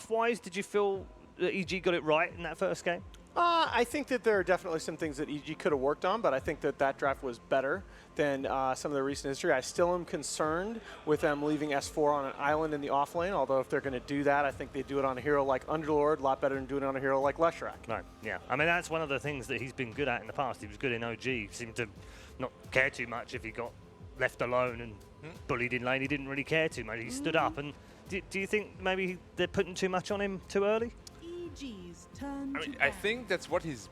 draft-wise, did you feel that EG got it right in that first game? I think that there are definitely some things that EG could have worked on, but I think that that draft was better than some of the recent history. I still am concerned with them leaving S4 on an island in the off lane, although if they're going to do that, I think they do it on a hero like Underlord a lot better than doing it on a hero like Leshrac. No, yeah. I mean, that's one of the things that he's been good at in the past. He was good in OG. He seemed to not care too much if he got left alone and bullied in lane. He didn't really care too much. He stood up. And do you think maybe they're putting too much on him too early? I think that's what he's.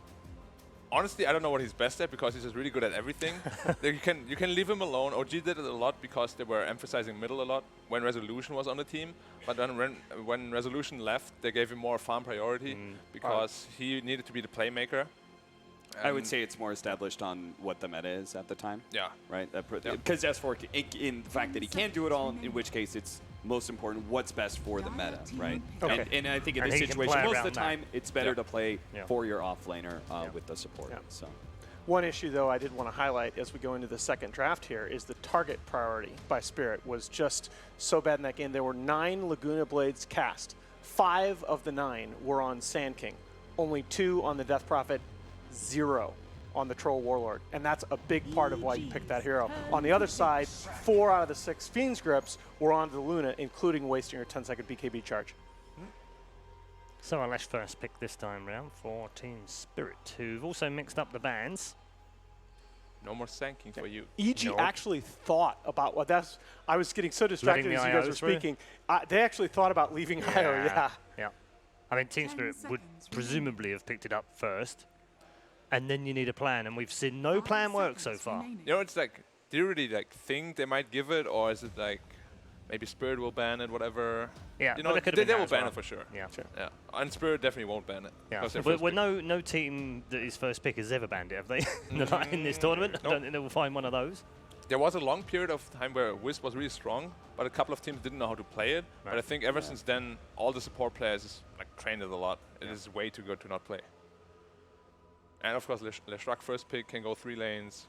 Honestly, I don't know what he's best at because he's just really good at everything. you can leave him alone. OG did it a lot because they were emphasizing middle a lot when Resolution was on the team. But then when Resolution left, they gave him more farm priority because he needed to be the playmaker. I would say it's more established on what the meta is at the time. Yeah. Right? Because S4, in the fact that he can do it all, in which case it's most important what's best for the meta, right? Okay. And I think in this situation, most of the time, it's better to play for your offlaner with the support. Yeah. So. One issue, though, I did want to highlight as we go into the second draft here is the target priority by Spirit was just so bad in that game. There were 9 Laguna Blades cast. 5 of the 9 were on Sand King. Only 2 on the Death Prophet, 0 on the Troll Warlord. And that's a big part of why you picked that hero. On the other side, 4 out of the 6 Fiend's Grips were on the Luna, including wasting your 10-second BKB charge. So Alesh first pick this time round for Team Spirit, who've also mixed up the bans. No more Sanking for you. EG actually thought about what that's. I was getting so distracted as you guys were speaking. They actually thought about leaving IO, Yeah. I mean, Team Spirit would presumably have picked it up first, and then you need a plan, and we've seen no plan work so far. You know, it's like, do you really like think they might give it, or is it like maybe Spirit will ban it, whatever? Yeah, you know, they will ban it for sure. Yeah, sure. Yeah, and Spirit definitely won't ban it. Yeah, well, no team that is first pick has ever banned it, have they? In this tournament, I don't think they will find one of those. There was a long period of time where Wisp was really strong, but a couple of teams didn't know how to play it. Right. But I think ever since then, all the support players like trained it a lot. It is way too good to not play. And of course, Leshrac first pick can go 3 lanes.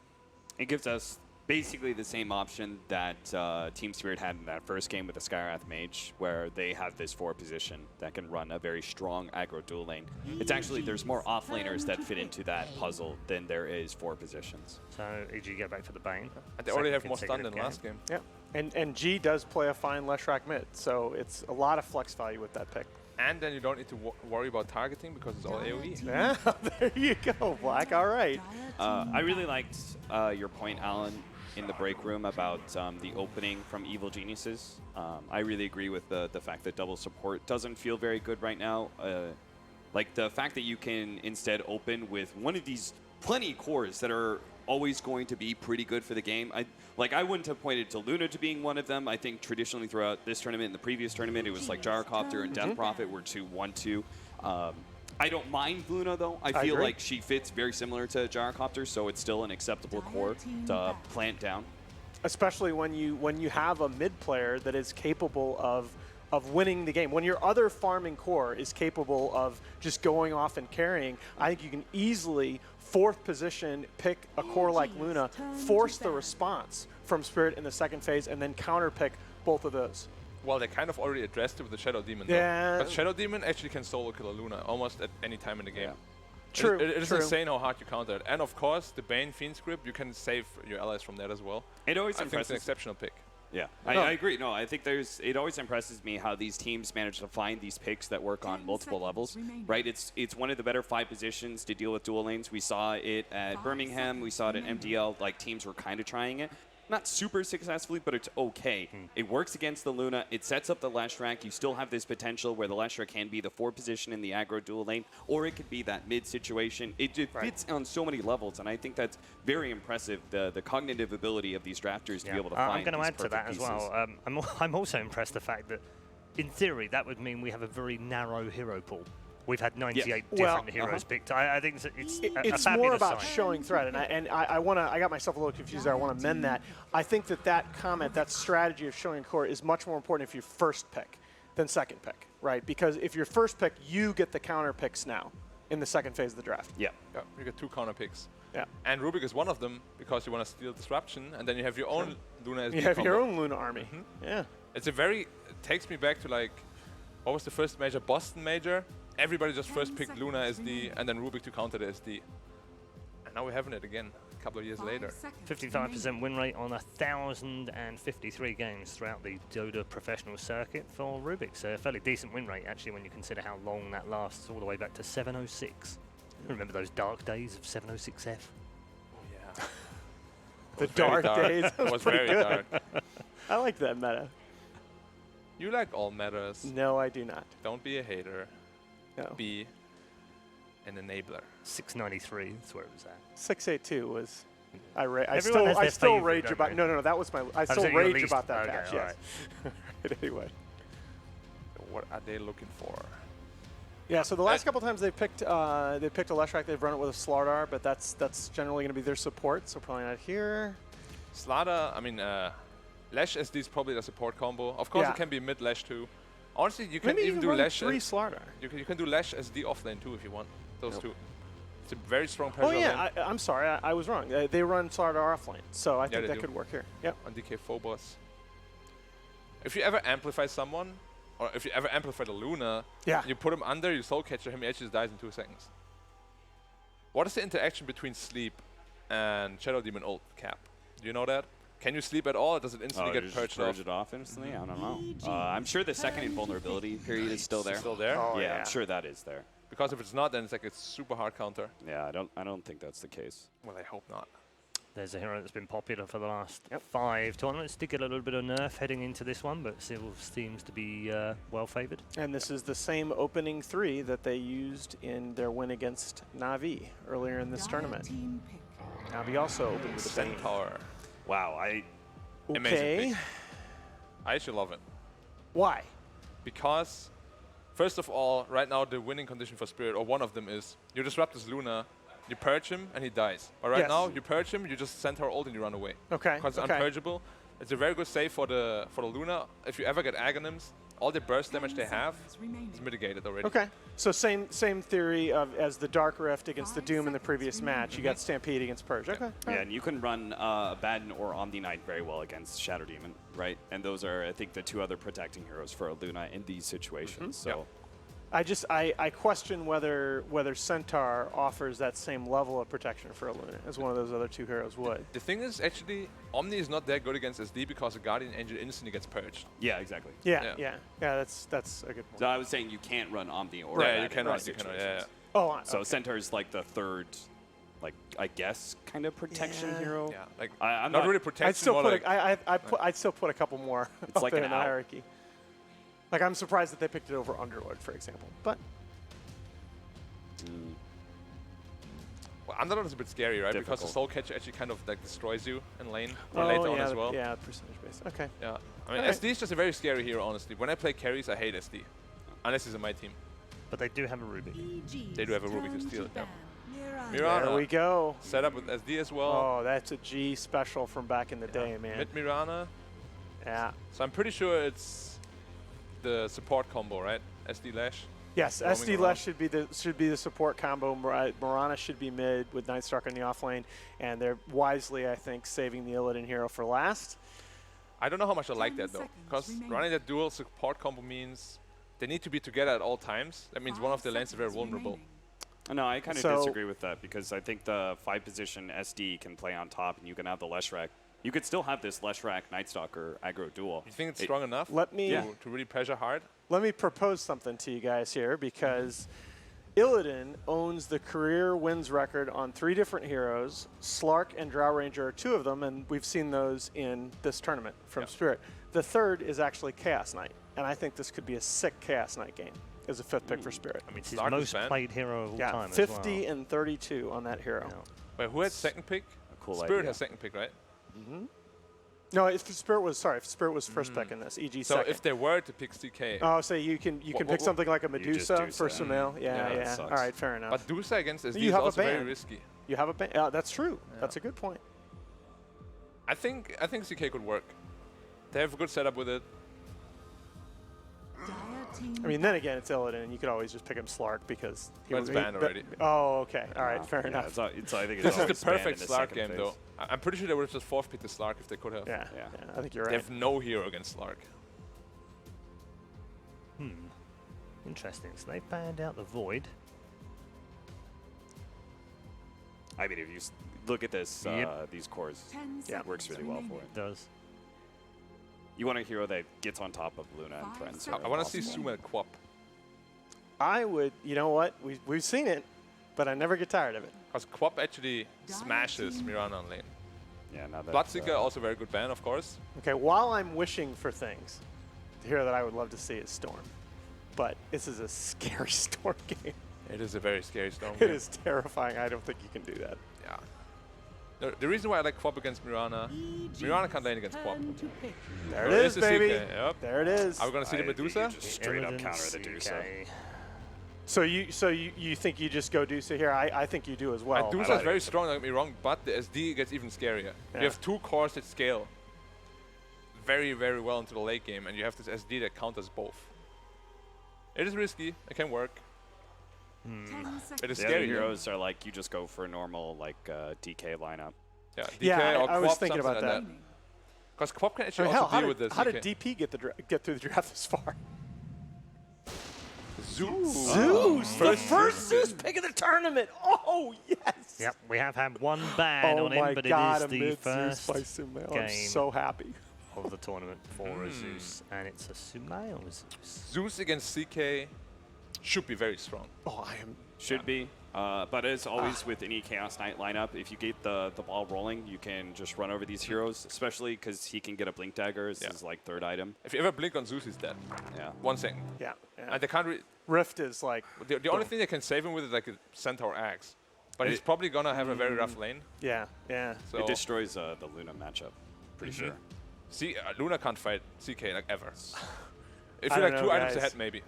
It gives us basically the same option that Team Spirit had in that first game with the Skywrath Mage, where they have this 4 position that can run a very strong aggro dual lane. It's actually, there's more offlaners that fit into that puzzle than there is 4 positions. So EG get back for the Bane. And they already have more stun than last game. Yeah, and G does play a fine Leshrac mid, so it's a lot of flex value with that pick. And then you don't need to worry about targeting because it's all AoE. Yeah, there you go, Black. All right. I really liked your point, Alan, in the break room about the opening from Evil Geniuses. I really agree with the fact that double support doesn't feel very good right now. Like the fact that you can instead open with one of these plenty cores that are always going to be pretty good for the game. I wouldn't have pointed to Luna to being one of them. I think traditionally throughout this tournament and the previous tournament, it was like Gyrocopter and Death Prophet were 2-1-2. I don't mind Luna, though. I feel like she fits very similar to Gyrocopter, so it's still an acceptable core to plant down. Especially when you have a mid player that is capable of winning the game. When your other farming core is capable of just going off and carrying, I think you can easily 4th position, pick a core like Luna, force the response from Spirit in the second phase, and then counter pick both of those. Well, they kind of already addressed it with the Shadow Demon. Yeah. Though. But Shadow Demon actually can solo kill a Luna almost at any time in the game. Yeah. True. It is insane how hard you counter it. And of course, the Bane Fiend script, you can save your allies from that as well. It always I think it's an exceptional pick. Yeah, I agree. No, I think it always impresses me how these teams manage to find these picks that work on multiple levels, right? It's one of the better 5 positions to deal with dual lanes. We saw it at Birmingham. We saw it at MDL. Like, teams were kind of trying it. Not super successfully, but it's okay. It works against the Luna. It sets up the Leshrac. You still have this potential where the Leshrac can be the 4 position in the aggro dual lane, or it could be that mid situation. It fits on so many levels, and I think that's very impressive, the cognitive ability of these drafters to be able to find I'm going to add to that pieces. as well. I'm also impressed the fact that, in theory, that would mean we have a very narrow hero pool. We've had 98 different heroes picked. I think it's more about sign. showing threat, and I got myself a little confused there. I want to mend that. I think that comment, that strategy of showing core, is much more important if you first pick than second pick, right? Because if you're first pick, you get the counter picks now in the second phase of the draft. Yeah, you get 2 counter picks. Yeah, and Rubik is one of them because you want to steal Disruption, and then you have your own Luna as you have your own Luna army. Yeah, it takes me back to like what was the first major? Boston major. Everybody just first picked Luna SD and then Rubik to counter the SD. And now we're having it again a couple of years later. 55% win rate on 1,053 games throughout the Dota professional circuit for Rubik. So a fairly decent win rate, actually, when you consider how long that lasts, all the way back to 706. Remember those dark days of 706F? Oh, yeah. The dark days. It was very dark. I like that meta. You like all metas. No, I do not. Don't be a hater. No. Be an enabler. 693, that's where it was at. 682 was. I Everyone has their still favorite, rage don't about. they? No, that was my. I still so your rage least- about that okay, patch. all Yes. Right, anyway. What are they looking for? Yeah. So the last couple times they picked a Leshrac, they've run it with a Slardar, but that's generally going to be their support. So probably not here. Slada, I mean, Lash SD is probably the support combo. Of course, Yeah. it can be mid Lash too. Honestly, you can Maybe even you do run Lash. 3 Slardar. You can do Lash SD offlane too if you want. Those two. It's a very strong Oh pressure yeah, lane I'm sorry, I was wrong. They run Slardar offlane, so I think they that do. could work here. Yep. on DK Phobos. If you ever amplify someone, or if you ever amplify the Luna, Yeah. you put him under, you soul catcher him, he actually dies in 2 seconds. What is the interaction between sleep and Shadow Demon ult cap? Do you know that? Can you sleep at all, or does it instantly get purged off? Purge it off instantly? I don't know. I'm sure the second invulnerability period is still there. It's still there? Oh, Yeah, I'm sure that is there. Because if it's not, then it's like a super hard counter. Yeah, I don't think that's the case. Well, I hope not. There's a hero that's been popular for the last 5 tournaments. Did get a little bit of nerf heading into this one, but still seems to be well favoured. And this is the same opening 3 that they used in their win against Na'Vi earlier in this tournament. Na'Vi also opened with the same. Centaur. Wow, Amazing Okay. pick. I actually love it. Why? Because, first of all, right now the winning condition for Spirit, or one of them is, you disrupt this Luna, you purge him, and he dies. But right Yes. now, you purge him, you just Centaur ult and you run away. Okay. Because it's okay. unpurgeable. It's a very good save for the Luna. If you ever get Aghanim's, all the burst damage they have is mitigated already. Okay. So same theory as the Dark Rift against the Doom in the previous match. You got Stampede against Purge. Okay. yeah, and you can run Abaddon or Omni Knight very well against Shadow Demon, right? And those are, I think, the 2 other protecting heroes for Luna in these situations. So. I question whether Centaur offers that same level of protection for Luna as one of those other 2 heroes would. The thing is, actually, Omni is not that good against SD because the Guardian Angel instantly gets purged. Yeah, exactly. Yeah. That's a good point. So I was saying you can't run Omni or Yeah, Abaddon you cannot. in You cannot. situations. Yeah. Oh, So okay. Centaur's like the 3rd, like I guess, kind of protection Yeah. hero. Yeah. Like I'm not not- really protection. I'd still more put like I'd still put a couple more It's up like there an in the out. hierarchy. Like I'm surprised that they picked it over Underlord, for example. But well, Underlord is a bit scary, right? Because the Difficult. soul catcher actually kind of like destroys you in lane or later on yeah, as well. yeah, percentage based. Okay. Yeah. I mean, Alright. SD is just a very scary hero, honestly. When I play carries, I hate SD. Unless he's on my team. But they do have a Rubik. They do have a Rubik to steal it, yeah. There Mirana. we go. Set up with SD as well. Oh, that's a G special from back in the day, man. Mid Mirana. Yeah. So I'm pretty sure it's the support combo, right? SD Lash. Yes, Roaming SD around. Lesh should be the support combo. Mirana should be mid with Nightstalker in the offlane, and they're wisely, I think, saving the Illidan hero for last. I don't know how much I like that though, because running that dual support combo means they need to be together at all times. That means one of the lanes is very vulnerable. No, I kind of So- disagree with that because I think the 5-position SD can play on top, and you can have the Leshrac. You could still have this Leshrac Nightstalker aggro duel. You think it's strong enough Let me to really pressure hard? let me propose something to you guys here, because Illidan owns the career wins record on 3 different heroes. Slark and Drow Ranger are 2 of them, and we've seen those in this tournament from Yeah. Spirit. The 3rd is actually Chaos Knight, and I think this could be a sick Chaos Knight game as a 5th pick for Spirit. I mean, It's his Stark is most banned. played hero of all Yeah, time 50 as and 32 on that hero. well. Wait, who had second pick? A cool Spirit idea. has second pick, right? No, if Spirit was first pick in this. EG So second. if they were to pick CK, Oh, so you can pick something like a just Medusa do for so. Sumail. Yeah, Yeah, that yeah. sucks. All right, fair enough. but Dusa against SD You is have a also very ban. risky. You have a that's true. That's a good point. I think CK could work. They have a good setup with it. I mean, then again, it's Illidan, and you could always just pick him Slark because But it's banned already. Oh, okay. All right, fair Yeah, enough. I think it's This is always the banned perfect in the Slark second game, phase. though. I'm pretty sure they would have just 4th picked the Slark if they could have. Yeah, Yeah. I think you're They right. have no hero against Slark. Interesting. So they banned out the Void. I mean, if you look at this, Yep. these cores, 10 it works really well for it. It does. You want a hero that gets on top of Luna and friends. I want to see Sumo and Quap. I would, you know what? We've seen it, but I never get tired of it. Because Quap actually smashes Mirana on lane. Yeah, now that Bloodseeker also very good ban, of course. Okay, while I'm wishing for things, the hero that I would love to see is Storm. But this is a scary Storm game. It is a very scary Storm It game. is terrifying. I don't think you can do that. Yeah. The reason why I like Quap against Mirana, Mirana can't lane against Quap. There it Oh, is, it's a baby. CK, yep. There it is. Are we going to see the Medusa? Just straight up Illidan counter the Dusa. CK. So you think you just go Dusa here? I think you do as well. And Dusa is very strong, don't get me wrong, but the SD gets even scarier. Yeah. You have 2 cores that scale very, very well into the late game, and you have this SD that counters both. It is risky. It can work. 10 seconds. It is The other scary. heroes are like, you just go for a normal, like, DK lineup. Yeah, DK Yeah, or I was Quap, thinking something about like that. Because Quap can I actually mean, also hell, deal with this. how did DP get through the draft this far? Zeus. Zeus, the First first Zeus pick of the tournament. Oh yes. Yep, we have had one ban Oh on him, my but God, it is the amid first Zeus by Sumail. I'm game. so happy. of the tournament for a Zeus, and it's a Sumail Zeus. Zeus against CK should be very strong. Oh, I am. Should be. But as always with any Chaos Knight lineup, if you get the ball rolling, you can just run over these heroes, especially because he can get a Blink Dagger as his like 3rd item. If you ever blink on Zeus, he's dead. Yeah. 1 second. Yeah. And they can't. Rift is like. The only thing they can save him with is like a Centaur Axe. But he's probably gonna have a very rough lane. Yeah. Yeah. So It destroys the Luna matchup, pretty sure. See, Luna can't fight CK like ever. If I you're like don't 2 know, items guys. ahead, maybe.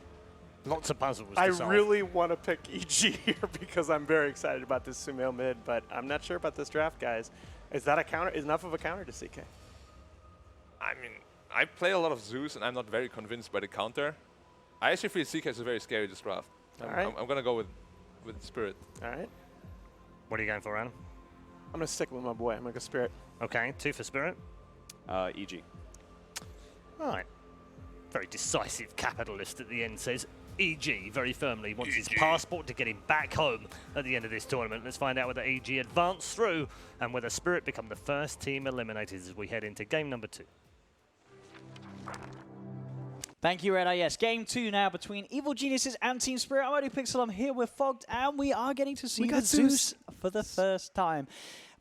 Lots of puzzles I to solve. really want to pick EG here because I'm very excited about this Sumail mid, but I'm not sure about this draft, guys. Is that a counter? Is enough of a counter to CK? I mean, I play a lot of Zeus, and I'm not very convinced by the counter. I actually feel CK is very scary this draft. All right. I'm gonna go with Spirit. All right. What are you going for, Adam? I'm gonna stick with my boy. I'm gonna go Spirit. Okay, 2 for Spirit. EG. All right. Very decisive capitalist at the end says EG very firmly wants his passport to get him back home at the end of this tournament. Let's find out whether EG advance through and whether Spirit become the first team eliminated as we head into game number 2. Thank you, Red Eye. Yes, game 2 now between Evil Geniuses and Team Spirit. I'm Odie Pixel. I'm here with Fogged, and we are getting to see got the Zeus for the first time.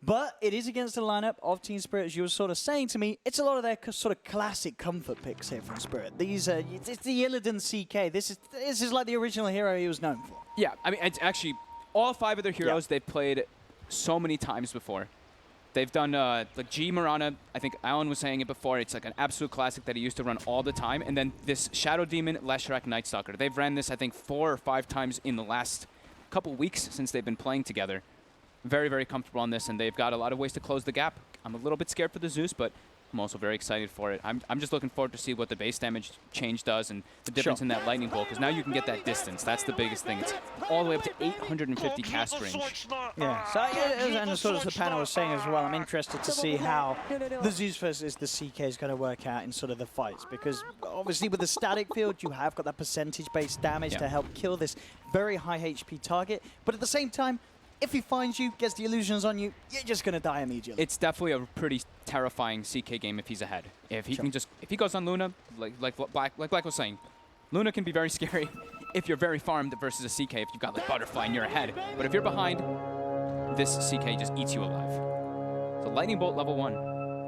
But it is against the lineup of Team Spirit, as you were sort of saying to me. It's a lot of their sort of classic comfort picks here from Spirit. These are, it's the Illidan CK. This is like the original hero he was known for. Yeah, I mean, it's actually all 5 of their heroes they've played so many times before. They've done like G Mirana. I think Alan was saying it before. It's like an absolute classic that he used to run all the time. And then this Shadow Demon, Leshrac, Night Stalker. They've ran this, I think, 4 or 5 times in the last couple weeks since they've been playing together. Very, very comfortable on this, and they've got a lot of ways to close the gap. I'm a little bit scared for the Zeus, but I'm also very excited for it. I'm just looking forward to see what the base damage change does and the difference in that lightning bolt, because now you can get that distance. That's the biggest thing. It's all the way up to 850 cast range. Yeah, so and sort of the panel was saying as well, I'm interested to see how the Zeus versus the CK is going to work out in sort of the fights, because obviously with the static field, you have got that percentage-based damage to help kill this very high HP target, but at the same time, if he finds you, gets the illusions on you, you're just going to die immediately. It's definitely a pretty terrifying CK game if he's ahead. If he can just, if he goes on Luna, like Black was saying, Luna can be very scary if you're very farmed versus a CK if you've got like Butterfly and you're ahead. But if you're behind, this CK just eats you alive. So Lightning Bolt level 1.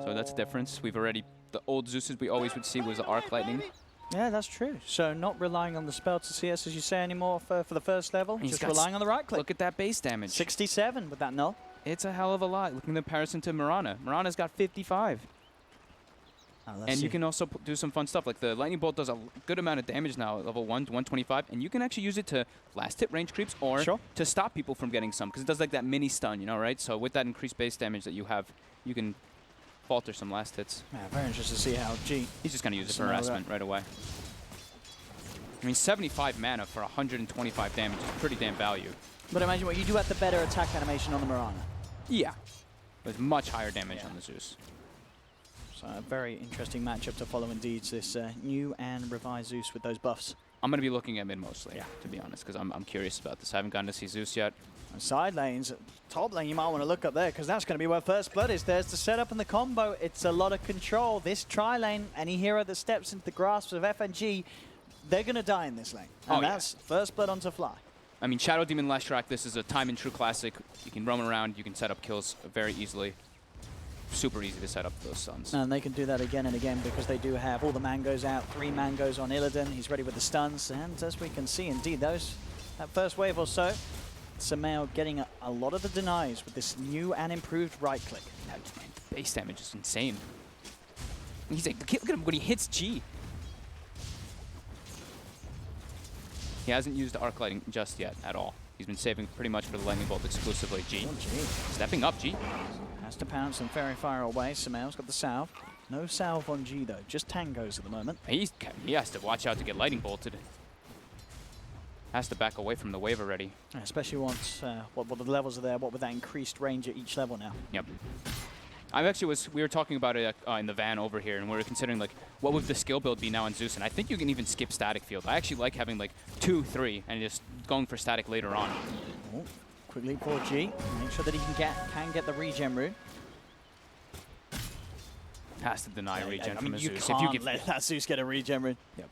So that's a difference. We've already, the old Zeuses we always would see was the Arc Lightning. Yeah, that's true. So not relying on the spell to CS, as you say, anymore for the first level, He's just got relying on the right click. Look at that base damage. 67 with that null. It's a hell of a lot. Look in comparison to Mirana. Mirana's got 55. And you can also do some fun stuff. Like the Lightning Bolt does a good amount of damage now at level 1 to 125. And you can actually use it to last hit range creeps or to stop people from getting some. Because it does like that mini stun, you know, right? So with that increased base damage that you have, you can falter some last hits. Yeah, very interested to see how G... He's just going to use it for harassment right away. I mean, 75 mana for 125 damage is pretty damn value. But imagine what you do at the better attack animation on the Mirana. Yeah. With much higher damage on the Zeus. So a very interesting matchup to follow indeed, this new and revised Zeus with those buffs. I'm going to be looking at mid mostly, to be honest, because I'm curious about this. I haven't gotten to see Zeus yet. And side lanes, top lane, you might want to look up there because that's going to be where First Blood is. There's the setup and the combo. It's a lot of control. This tri-lane, any hero that steps into the grasp of FNG, they're going to die in this lane. And that's First Blood onto Fly. I mean, Shadow Demon Leshrac, this is a time and true classic. You can roam around, you can set up kills very easily. Super easy to set up those stuns. And they can do that again and again because they do have all the mangoes out. 3 mangoes on Illidan. He's ready with the stuns. And as we can see, indeed, that first wave or so, Sumail getting a lot of the denies with this new and improved right click. Man, base damage is insane. He's like, look at him when he hits G. He hasn't used arc lighting just yet at all. He's been saving pretty much for the lightning bolt exclusively. G. Oh, G. Stepping up, G. Has to pounce and very far away. Sumail's got the salve. No salve on G though, just tangos at the moment. He has to watch out to get lightning bolted. Has to back away from the wave already. Especially once what the levels are there, what with that increased range at each level now. Yep. We were talking about it in the van over here, and we were considering like what would the skill build be now on Zeus, and I think you can even skip static field. I actually like having like 2, 3, and just going for static later on. Oh, quick leap for G. Make sure that he can get the regen rune. Has to deny regen from a you Zeus. Can't if you give let that Zeus get a regen rune. Yep.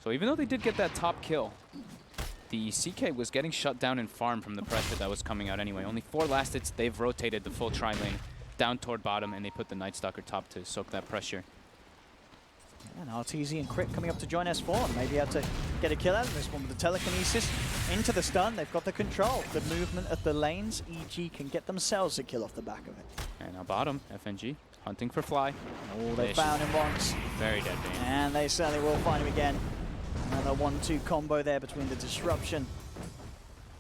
So even though they did get that top kill, the CK was getting shut down in farm from the pressure that was coming out anyway. Only 4 last hits. They've rotated the full tri-lane down toward bottom, and they put the Night Stalker top to soak that pressure. And RTZ and Crit coming up to join S4. Maybe able to get a kill out of this one with the telekinesis. Into the stun. They've got the control. The movement of the lanes. EG can get themselves a kill off the back of it. And now bottom, FNG, hunting for Fly. Oh, they found him once. Very dead, Bane. And they certainly will find him again. Another 1-2 combo there between the disruption,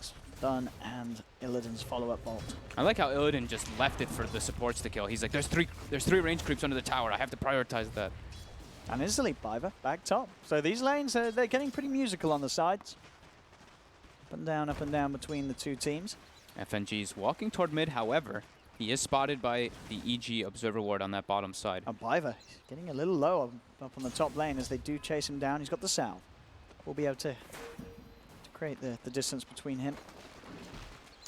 stun, and Illidan's follow-up bolt. I like how Illidan just left it for the supports to kill. He's like, there's three range creeps under the tower. I have to prioritize that. And instantly, Biver back top. So these lanes, they're getting pretty musical on the sides. Up and down between the two teams. FNG's walking toward mid, however, he is spotted by the EG Observer Ward on that bottom side. And Biver getting a little low up on the top lane as they do chase him down. He's got the salve. We'll be able to create the distance between him.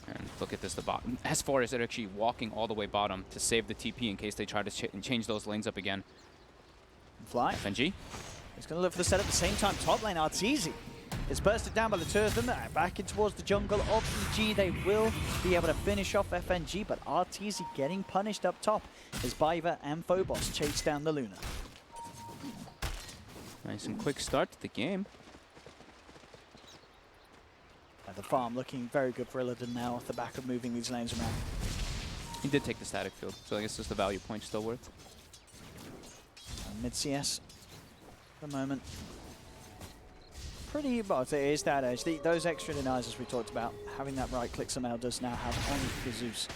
And look at this, the bottom. S4 is actually walking all the way bottom to save the TP in case they try to change those lanes up again. Fly. FNG. He's going to look for the set at the same time. Top lane, Arteezy. It's bursted down by the two of them. Back in towards the jungle of EG. They will be able to finish off FNG, but Arteezy getting punished up top as Biver and Phobos chase down the Luna. Nice and quick start to the game. The farm looking very good for Illidan now off the back of moving these lanes around. He did take the static field, so I guess just the value point still worth. Mid CS at the moment. Pretty, but it is that edge. Those extra denies, as we talked about, having that right click somehow does now have on the Zeus.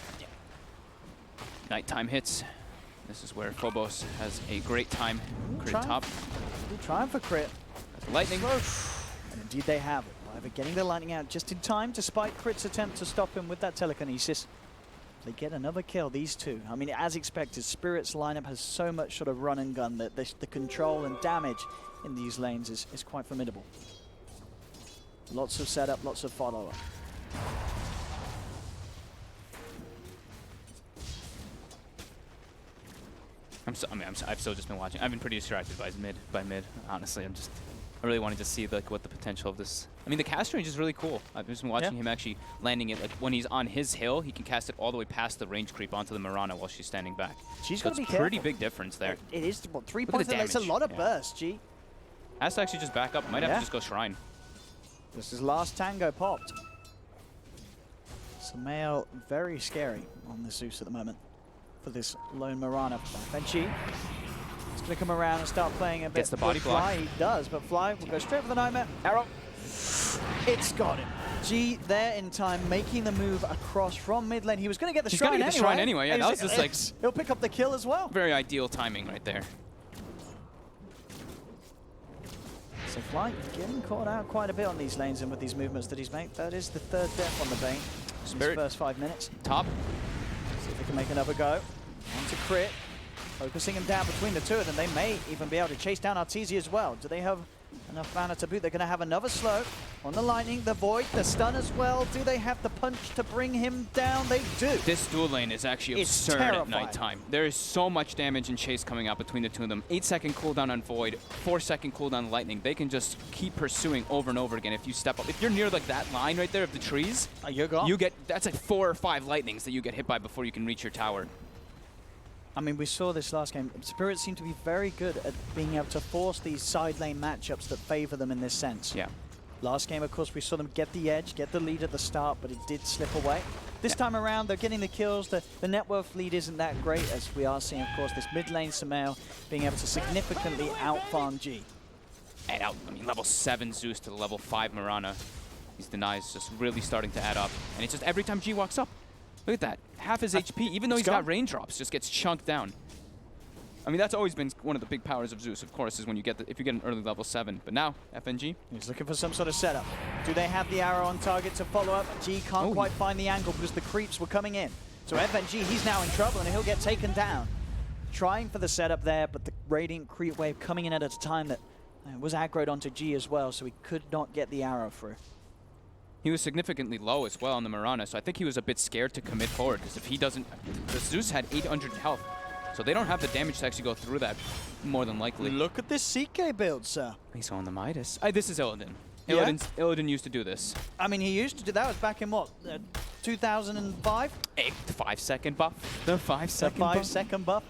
Nighttime hits. This is where Phobos has a great time. Crit top. Trying for crit. Lightning. And indeed they have it. Biver getting the lightning out just in time, despite Crit's attempt to stop him with that telekinesis. They get another kill, these two. I mean, as expected, Spirit's lineup has so much sort of run and gun that the control and damage in these lanes is quite formidable. Lots of setup, lots of follow-up. I've still just been watching. I've been pretty distracted by mid. Honestly, I really wanted to see like what the potential of this. I mean, the cast range is really cool. I've just been watching him actually landing it. Like when he's on his hill, he can cast it all the way past the range creep onto the Mirana while she's standing back. She's so got to be careful. Pretty big difference there. It is, what, 3 Look points? at the That's a lot of damage. burst, G. Has to actually just back up. Might have to just go Shrine. This is last tango popped. Sumail very scary on the Zeus at the moment for this lone Mirana. FNG. He's going to come around and start playing a bit. Gets the body block. Fly, he does, but Fly will go straight for the Nightmare. Arrow. It's got him. G there in time, making the move across from mid lane. He was going to get the He's Shrine gonna get the Shrine anyway. Yeah, that was just like he'll pick up the kill as well. very ideal timing right there. So Fly getting caught out quite a bit on these lanes and with these movements that he's made. That is the 3rd death on the Bane. Spirit. In his first 5 minutes. Top. See if he can make another go. On to Crit. Focusing him down between the two of them. They may even be able to chase down Arteezy as well. Do they have Enough mana to boot. They're going to have another slow on the lightning, the void, the stun as well. Do they have the punch to bring him down? They do. This dual lane is actually It's absurd at terrifying. nighttime. There is so much damage and chase coming out between the two of them. 8-second cooldown on void, 4-second cooldown on lightning. They can just keep pursuing over and over again if you step up. If you're near like that line right there of the trees, You're gone. you get that's like 4 or 5 lightnings that you get hit by before you can reach your tower. I mean, we saw this last game. Spirit seemed to be very good at being able to force these side lane matchups that favor them in this sense. Yeah. Last game, of course, we saw them get the edge, get the lead at the start, but it did slip away. This time around, they're getting the kills. The net worth lead isn't that great, as we are seeing, of course, this mid lane Sumail being able to significantly out-farm G. And out, I mean, level 7 Zeus to the level 5 Mirana. These denies just really starting to add up. And it's just every time G walks up, look at that. Half his HP, even though he's got raindrops, just gets chunked down. I mean, that's always been one of the big powers of Zeus, of course, is when you get if you get an early level 7. But now, FNG. He's looking for some sort of setup. Do they have the arrow on target to follow up? G can't quite find the angle because the creeps were coming in. So FNG, he's now in trouble and he'll get taken down. Trying for the setup there, but the Radiant creep wave coming in at a time that was aggroed onto G as well, so he could not get the arrow through. He was significantly low as well on the Mirana, so I think he was a bit scared to commit forward, because if he doesn't... The Zeus had 800 health, so they don't have the damage to actually go through that, more than likely. Look at this CK build, sir. He's on the Midas. This is Illidan. Yeah? Illidan used to do this. I mean, he used to do that. Was back in what, 2005? 5-second buff. The 5-second buff. 5-second buff.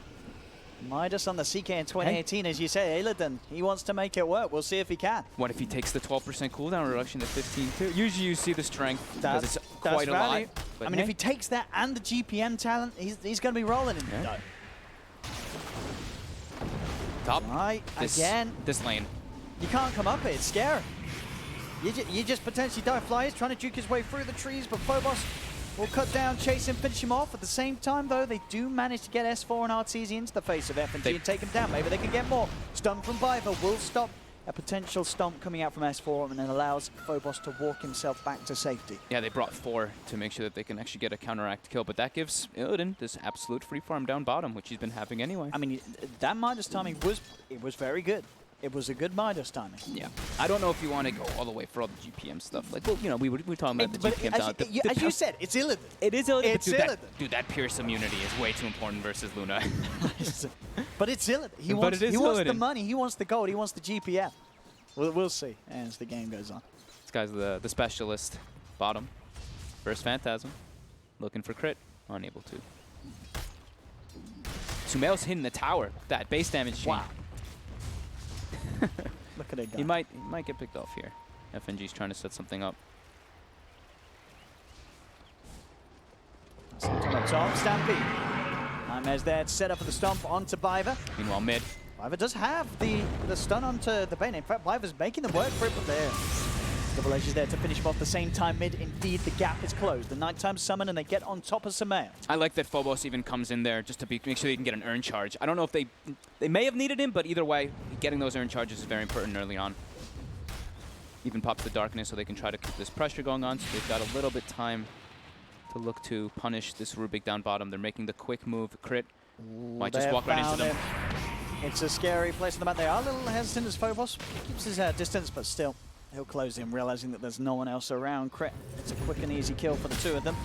Midas on the CK in 2018, as you say, Illidan, he wants to make it work. We'll see if he can. What if he takes the 12% cooldown reduction to 15 too? Usually you see the strength, because it's quite a lot. I mean, if he takes that and the GPM talent, he's going to be rolling in. Yeah. Top. Right, again. This lane. You can't come up here, it's scary. You just potentially die. Fly is trying to juke his way through the trees, but Phobos will cut down, chase him, finish him off. At the same time, though, they do manage to get S4 and Arteezy into the face of FNG and take him down. Maybe they can get more. Stun from Biver will stop a potential stomp coming out from S4 and then allows Phobos to walk himself back to safety. Yeah, they brought 4 to make sure that they can actually get a counteract kill, but that gives Illidan this absolute free farm down bottom, which he's been having anyway. I mean, that Midas timing was very good. It was a good Midas timing. Yeah. I don't know if you want to go all the way for all the GPM stuff. Like, well, you know, we were talking about the GPM down. As you said, it's Illidan. It is Illidan. It's Illidan. Dude, that Pierce immunity is way too important versus Luna. But it's Illidan. He wants the money. He wants the gold. He wants the GPM. We'll see as the game goes on. This guy's the specialist. Bottom. First Phantasm. Looking for crit. Unable to. Sumail's hitting the tower. That base damage chain. Wow. Look at it go. He might get picked off here. FNG's trying to set something up. Top Stampede. Nightmare's there to set up for the stomp onto Biver. Meanwhile, mid. Biver does have the stun onto the Bane. In fact, Biver's making them work for it, but there. Double Edge is there to finish him off the same time mid. Indeed, the gap is closed. The nighttime summon, and they get on top of Sumail. I like that Phobos even comes in there just to make sure they can get an earn charge. I don't know if they may have needed him, but either way, getting those earn charges is very important early on. Even pops the darkness so they can try to keep this pressure going on. So they've got a little bit time to look to punish this Rubik down bottom. They're making the quick move, crit. Might just walk right into them. It's a scary place on the map. They are a little hesitant as Phobos keeps his distance, but still. He'll close him, realizing that there's no one else around. Crit, it's a quick and easy kill for the two of them.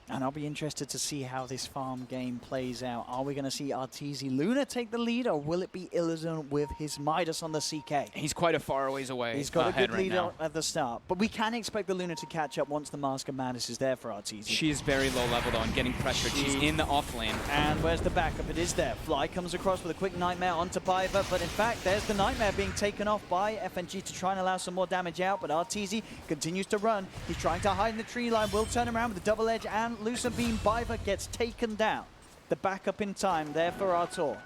And I'll be interested to see how this farm game plays out. Are we going to see Arteezy Luna take the lead, or will it be Illidan with his Midas on the CK? He's quite a far ways away. He's got a good lead at the start. But we can expect the Luna to catch up once the Mask of Madness is there for Arteezy. She's very low level though and getting pressured. She's in the off lane. And where's the backup? It is there. Fly comes across with a quick Nightmare onto Biver, but in fact, there's the Nightmare being taken off by FNG to try and allow some more damage out, but Arteezy continues to run. He's trying to hide in the tree line, will turn around with the double edge and Lucent Beam. Biver gets taken down. The backup in time there for Artur.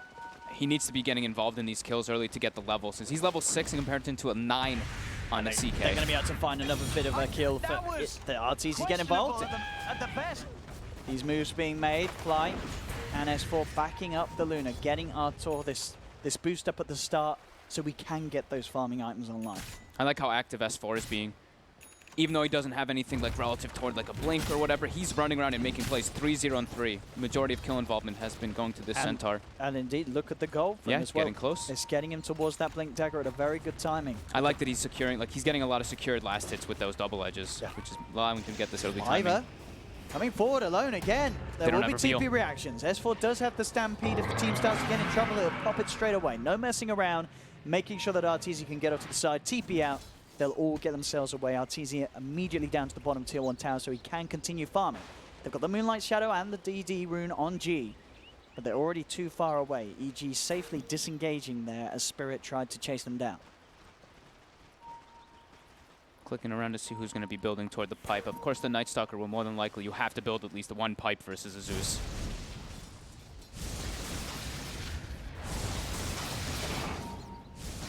He needs to be getting involved in these kills early to get the level, since he's level 6 in comparison to a 9 on a CK. They're going to be able to find another bit of a kill for the Arteezy get involved. At the best. These moves being made, Fly and S4 backing up the Luna, getting Artur this boost up at the start so we can get those farming items online. I like how active S4 is being. even though he doesn't have anything like relative toward like a blink or whatever, he's running around and making plays 3-0 and 3. Majority of kill involvement has been going to this Centaur. And indeed, look at the goal from Yeah, as well. getting close. It's getting him towards that blink dagger at a very good timing. I like that he's securing, like he's getting a lot of secured last hits with those double edges, which is allowing him to get this early timing. Iva coming forward alone again. There will be TP reactions. S4 does have the Stampede. If the team starts to get in trouble, it'll pop it straight away. No messing around, making sure that Arteezy can get up to the side, TP out. They'll all get themselves away. Arteezy immediately down to the bottom tier 1 tower so he can continue farming. They've got the Moonlight Shadow and the DD rune on G, but they're already too far away. EG safely disengaging there as Spirit tried to chase them down. Clicking around to see who's going to be building toward the pipe. Of course, the Night Stalker will more than likely, you have to build at least one pipe versus a Zeus.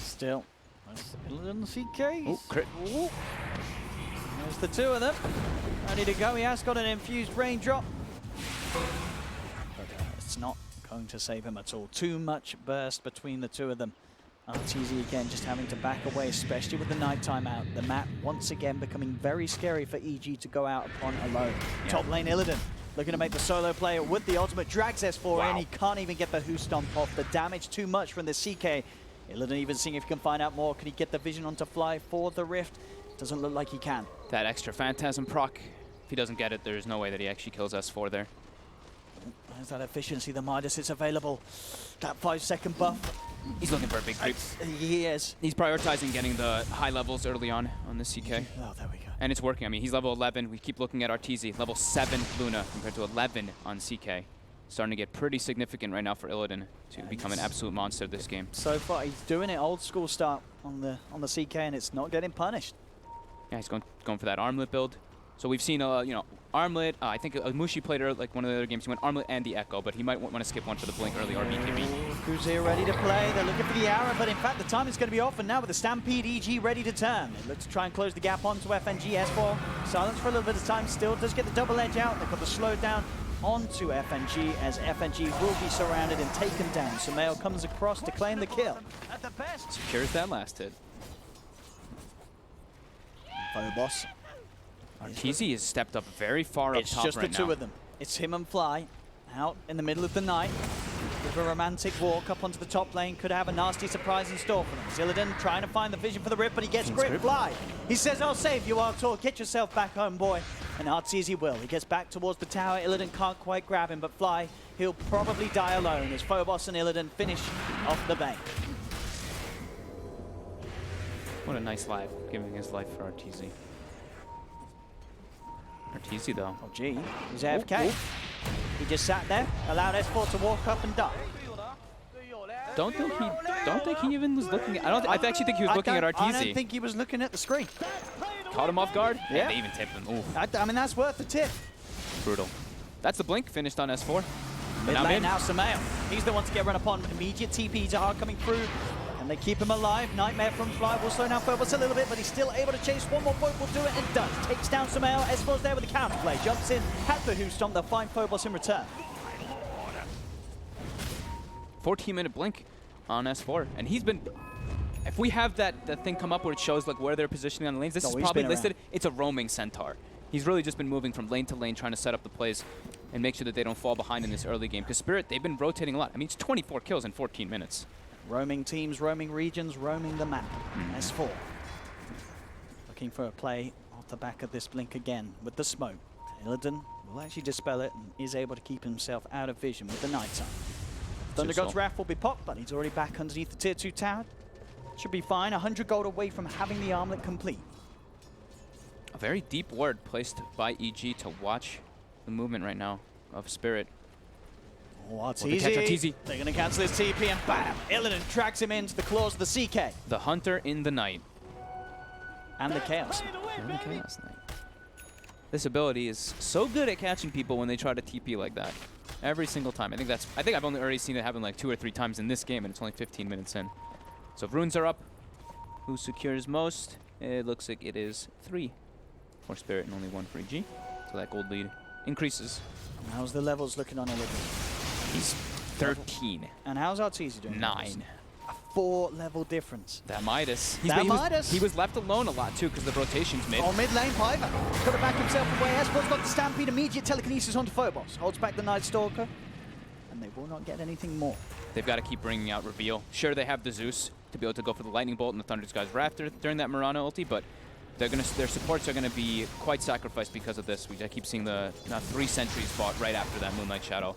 Still, little CK. Oh, crit. Ooh. There's the two of them. Ready to go. He has got an infused raindrop. But it's not going to save him at all. Too much burst between the two of them. Arteezy again just having to back away, especially with the nighttime out. The map once again becoming very scary for EG to go out upon alone. Yeah. Top lane Illidan looking to make the solo play with the ultimate. Drags S4 in. He can't even get the Who Stomp off. The damage too much from the CK. Illidan even seeing if he can find out more. Can he get the vision onto Fly for the Rift? Doesn't look like he can. That extra Phantasm proc, if he doesn't get it, there's no way that he actually kills S4 there. There's that efficiency, the Midas is available. That 5-second buff. He's looking for a big creep. He is. He's prioritizing getting the high levels early on the CK. Oh, there we go. And it's working. I mean, he's level 11. We keep looking at Arteezy, level 7 Luna compared to 11 on CK. Starting to get pretty significant right now for Illidan to become an absolute monster this game. So far, he's doing it old school start on the CK, and it's not getting punished. Yeah, he's going for that armlet build. So we've seen, you know, armlet. I think Mushi played like one of the other games. He went armlet and the echo, but he might want to skip one for the blink early or BKB. Crusair ready to play. They're looking for the arrow, but in fact, the time is going to be off. And now with the Stampede, EG ready to turn. They look to try and close the gap onto FNG. S4 silence for a little bit of time. Still does get the double edge out. They've got the slow down onto FNG as FNG will be surrounded and taken down. Sumail comes across to claim the kill. At the best. Secures that last hit. Phobos. Arteezy has stepped up very far up top right now. It's just the two of them. It's him and Fly out in the middle of the night. With a romantic walk up onto the top lane. Could have a nasty surprise in store for them. Illidan trying to find the vision for the rip, but he gets gripped. Fly. He says, I'll save you, Artur. Get yourself back home, boy. And Arteezy will. He gets back towards the tower. Illidan can't quite grab him, but Fly, he'll probably die alone as Phobos and Illidan finish off the bank. What a nice life, giving his life for Arteezy. Arteezy though. Oh gee, he's AFK. He just sat there, allowed S4 to walk up and die. Don't think he even was looking at. I actually think he was looking at Arteezy. I don't think he was looking at the screen. Caught him off guard. Yeah. And they even tipped him. Oof. I mean, that's worth the tip. Brutal. That's the blink finished on S4. Mid lane now, Sumail. He's the one to get run upon. Immediate TPs are coming through. And they keep him alive. Nightmare from Fly will slow down Phobos a little bit, but he's still able to chase. One more point will do it, and does. Takes down Sumail. S4's there with the counterplay. Jumps in, has the Who Stomp. They'll find Phobos in return. 14-minute blink on S4. And he's been... If we have that thing come up where it shows like where they're positioning on the lanes, this is probably listed. It's a roaming Centaur. He's really just been moving from lane to lane, trying to set up the plays and make sure that they don't fall behind in this early game. Because Spirit, they've been rotating a lot. I mean, it's 24 kills in 14 minutes. Roaming teams, roaming regions, roaming the map. S4. Looking for a play off the back of this blink again with the smoke. Illidan will actually dispel it and is able to keep himself out of vision with the nighttime. Thunder God's Wrath will be popped, but he's already back underneath the tier 2 tower. Should be fine. 100 gold away from having the armlet complete. A very deep ward placed by EG to watch the movement right now of Spirit. Oh, Arteezy. They're going to cancel his TP and bam! Illidan tracks him into the claws of the CK. The Hunter in the Night. And the Chaos. And the Chaos Knight. This ability is so good at catching people when they try to TP like that. Every single time. I think I've only already seen it happen like 2 or 3 times in this game, and it's only 15 minutes in. So if runes are up, who secures most? It looks like it is 3 for Spirit and only 1 for EG. So that gold lead increases. How's the levels looking on Illidan? He's 13. And how's Arteezy doing? 9. 4-level difference. That Midas. Midas. He was left alone a lot too because the rotation's mid. On mid lane, Piper. Got to back himself away. S4's got the Stampede, immediate telekinesis onto Phobos. Holds back the Night Stalker. And they will not get anything more. They've got to keep bringing out Reveal. Sure, they have the Zeus to be able to go for the Lightning Bolt and the Thunder Skies Raptor during that Mirana ulti, but their supports are going to be quite sacrificed because of this. I keep seeing the 3 sentries fought right after that Moonlight Shadow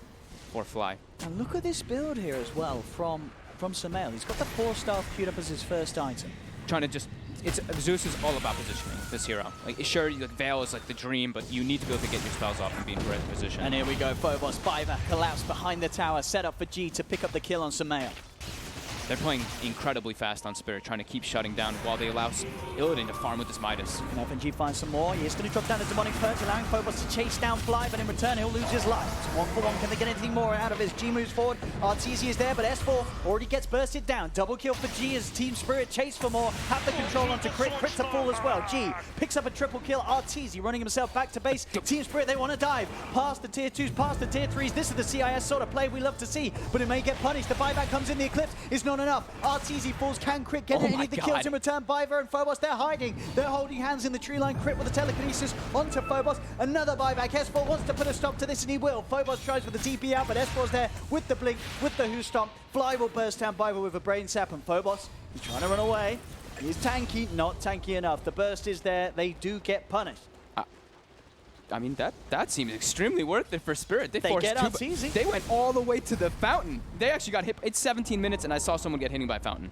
or Fly. And look at this build here as well from Sumail. He's got the 4-star queued up as his first item. Trying to just, Zeus is all about positioning, this hero. Like, sure, like, Veil is like the dream, but you need to be able to get your spells off and be in the right position. And here we go, Phobos. Biver collapsed behind the tower, set up for G to pick up the kill on Sumail. They're playing incredibly fast on Spirit, trying to keep shutting down while they allow Illidan to farm with this Midas. And FNG finds some more. He's going to drop down the Demonic Purge, allowing Phobos to chase down Fly, but in return he'll lose his life. So 1-for-1, can they get anything more out of his? G moves forward. Arteezy is there, but S4 already gets bursted down. Double kill for G as Team Spirit chase for more. Have the control onto Crit. Crit to fall as well. G picks up a triple kill. Arteezy running himself back to base. Team Spirit, they want to dive. Past the tier 2s, past the tier 3s. This is the CIS sort of play we love to see, but it may get punished. The buyback comes in, the Eclipse is not enough. Arteezy falls, can Crit get any of the kills in return? Biver and Phobos, they're hiding. They're holding hands in the tree line. Crit with the telekinesis onto Phobos. Another buyback. S4 wants to put a stop to this, and he will. Phobos tries for the TP out, but S4's there with the blink, with the Who Stomp. Fly will burst down Biver with a brain sap, and Phobos is trying to run away. He's tanky, not tanky enough. The burst is there. They do get punished. I mean, that seems extremely worth it for Spirit. They forced get Arteezy. They went all the way to the fountain. They actually got hit. It's 17 minutes, and I saw someone get hitting by fountain.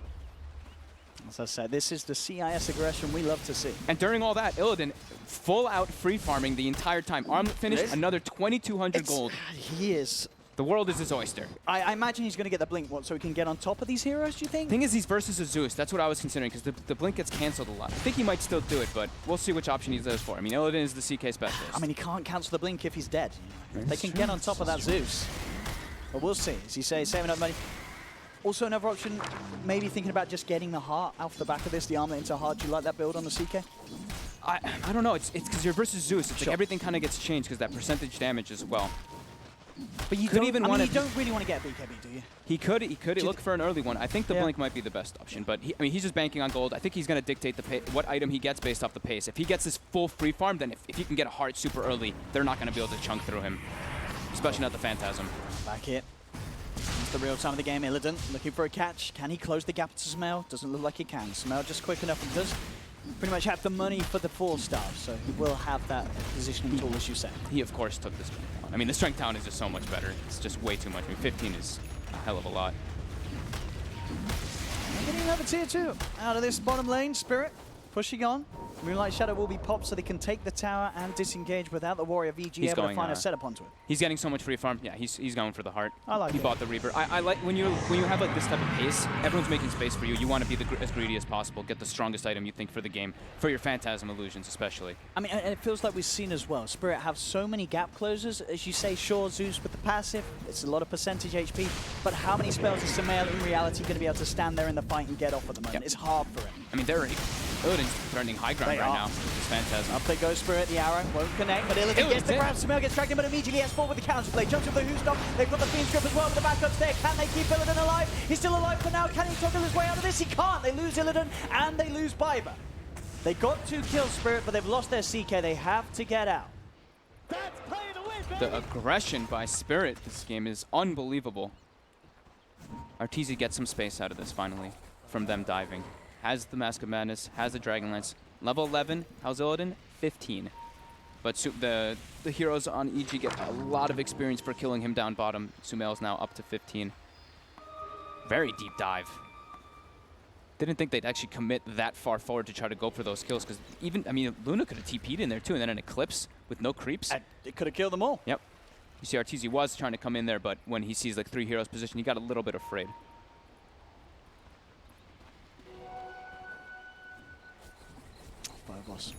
As I said, this is the CIS aggression we love to see. And during all that, Illidan full out free farming the entire time. Armlet finished, another 2,200 gold. He is. The world is his oyster. I imagine he's going to get the blink, so he can get on top of these heroes, do you think? Thing is, he's versus a Zeus. That's what I was considering, because the blink gets cancelled a lot. I think he might still do it, but we'll see which option he does for. I mean, Illidan is the CK specialist. I mean, he can't cancel the blink if he's dead. They can get on top of that Zeus. But we'll see. As you say, saving up money. Also, another option, maybe thinking about just getting the heart off the back of this, the armlet into heart. Do you like that build on the CK? I don't know. It's because you're versus Zeus. It's like everything kind of gets changed because that percentage damage as well. But you don't even want to. You don't really want to get a BKB, do you? He could look for an early one. I think the blink might be the best option, but he's just banking on gold. I think he's going to dictate what item he gets based off the pace. If he gets his full free farm, then if he can get a heart super early, they're not going to be able to chunk through him, especially not the Phantasm. Back here. It's the real time of the game. Illidan looking for a catch. Can he close the gap to Sumail? Doesn't look like he can. Sumail just quick enough and does pretty much have the money for the 4-star, so he will have that positioning tool, as you said. He, of course, took the strength down. I mean, the strength down is just so much better. It's just way too much. I mean, 15 is a hell of a lot. Getting another tier 2 out of this bottom lane. Spirit pushing on. Moonlight Shadow will be popped so they can take the tower and disengage without the Warrior VG able to find a setup onto it. He's getting so much free farm. Yeah, he's going for the heart. I like it. He bought the Reaper. I like when you have like this type of pace, everyone's making space for you. You want to be as greedy as possible. Get the strongest item you think for the game, for your Phantasm illusions especially. I mean, and it feels like we've seen as well. Spirit have so many gap closers. As you say, sure, Zeus with the passive, it's a lot of percentage HP, but how many spells is Sumail in reality going to be able to stand there in the fight and get off at the moment? Yep. It's hard for him. I mean, they're already Illidan's threatening high ground right now with his Phantasm. Up they go, Spirit, the arrow won't connect, but Illidan gets the grab. Sumail gets dragged in, but immediately S4 with the counterplay. Jumps with the Who Stomp. They've got the Fiend Strip as well with the backups there. Can they keep Illidan alive? He's still alive for now. Can he toggle his way out of this? He can't. They lose Illidan and they lose Biver. They got 2 kills, Spirit, but they've lost their CK. They have to get out. That's play to win, baby. The aggression by Spirit this game is unbelievable. Arteezy gets some space out of this finally from them diving. Has the Mask of Madness, has the Dragon Lance. Level 11, how's Illidan? 15. But the heroes on EG get a lot of experience for killing him down bottom. Sumail's now up to 15. Very deep dive. Didn't think they'd actually commit that far forward to try to go for those kills, because even, I mean, Luna could have TP'd in there too, and then an Eclipse with no creeps. It could have killed them all. Yep. You see Arteezy was trying to come in there, but when he sees like 3 heroes positioned, he got a little bit afraid. Phobos.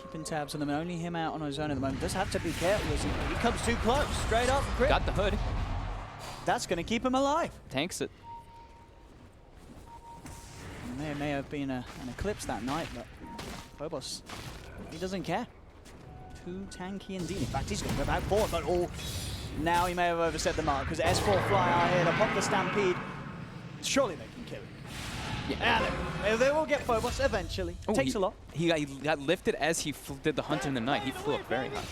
Keeping tabs on them, only him out on his own at the moment. Does have to be careful as he comes too close. Straight up, Crit. Got the hood. That's going to keep him alive. Tanks it. There may have been an Eclipse that night, but Phobos, he doesn't care. Too tanky indeed. In fact, he's going to go back forward, but now he may have overset the mark, because S4 fly out here. They'll pop the Stampede. Surely they can kill him. Yeah, they will get Phobos eventually. Oh, Takes a lot. He got lifted as he did the Hunter in the Night. He flew up very high.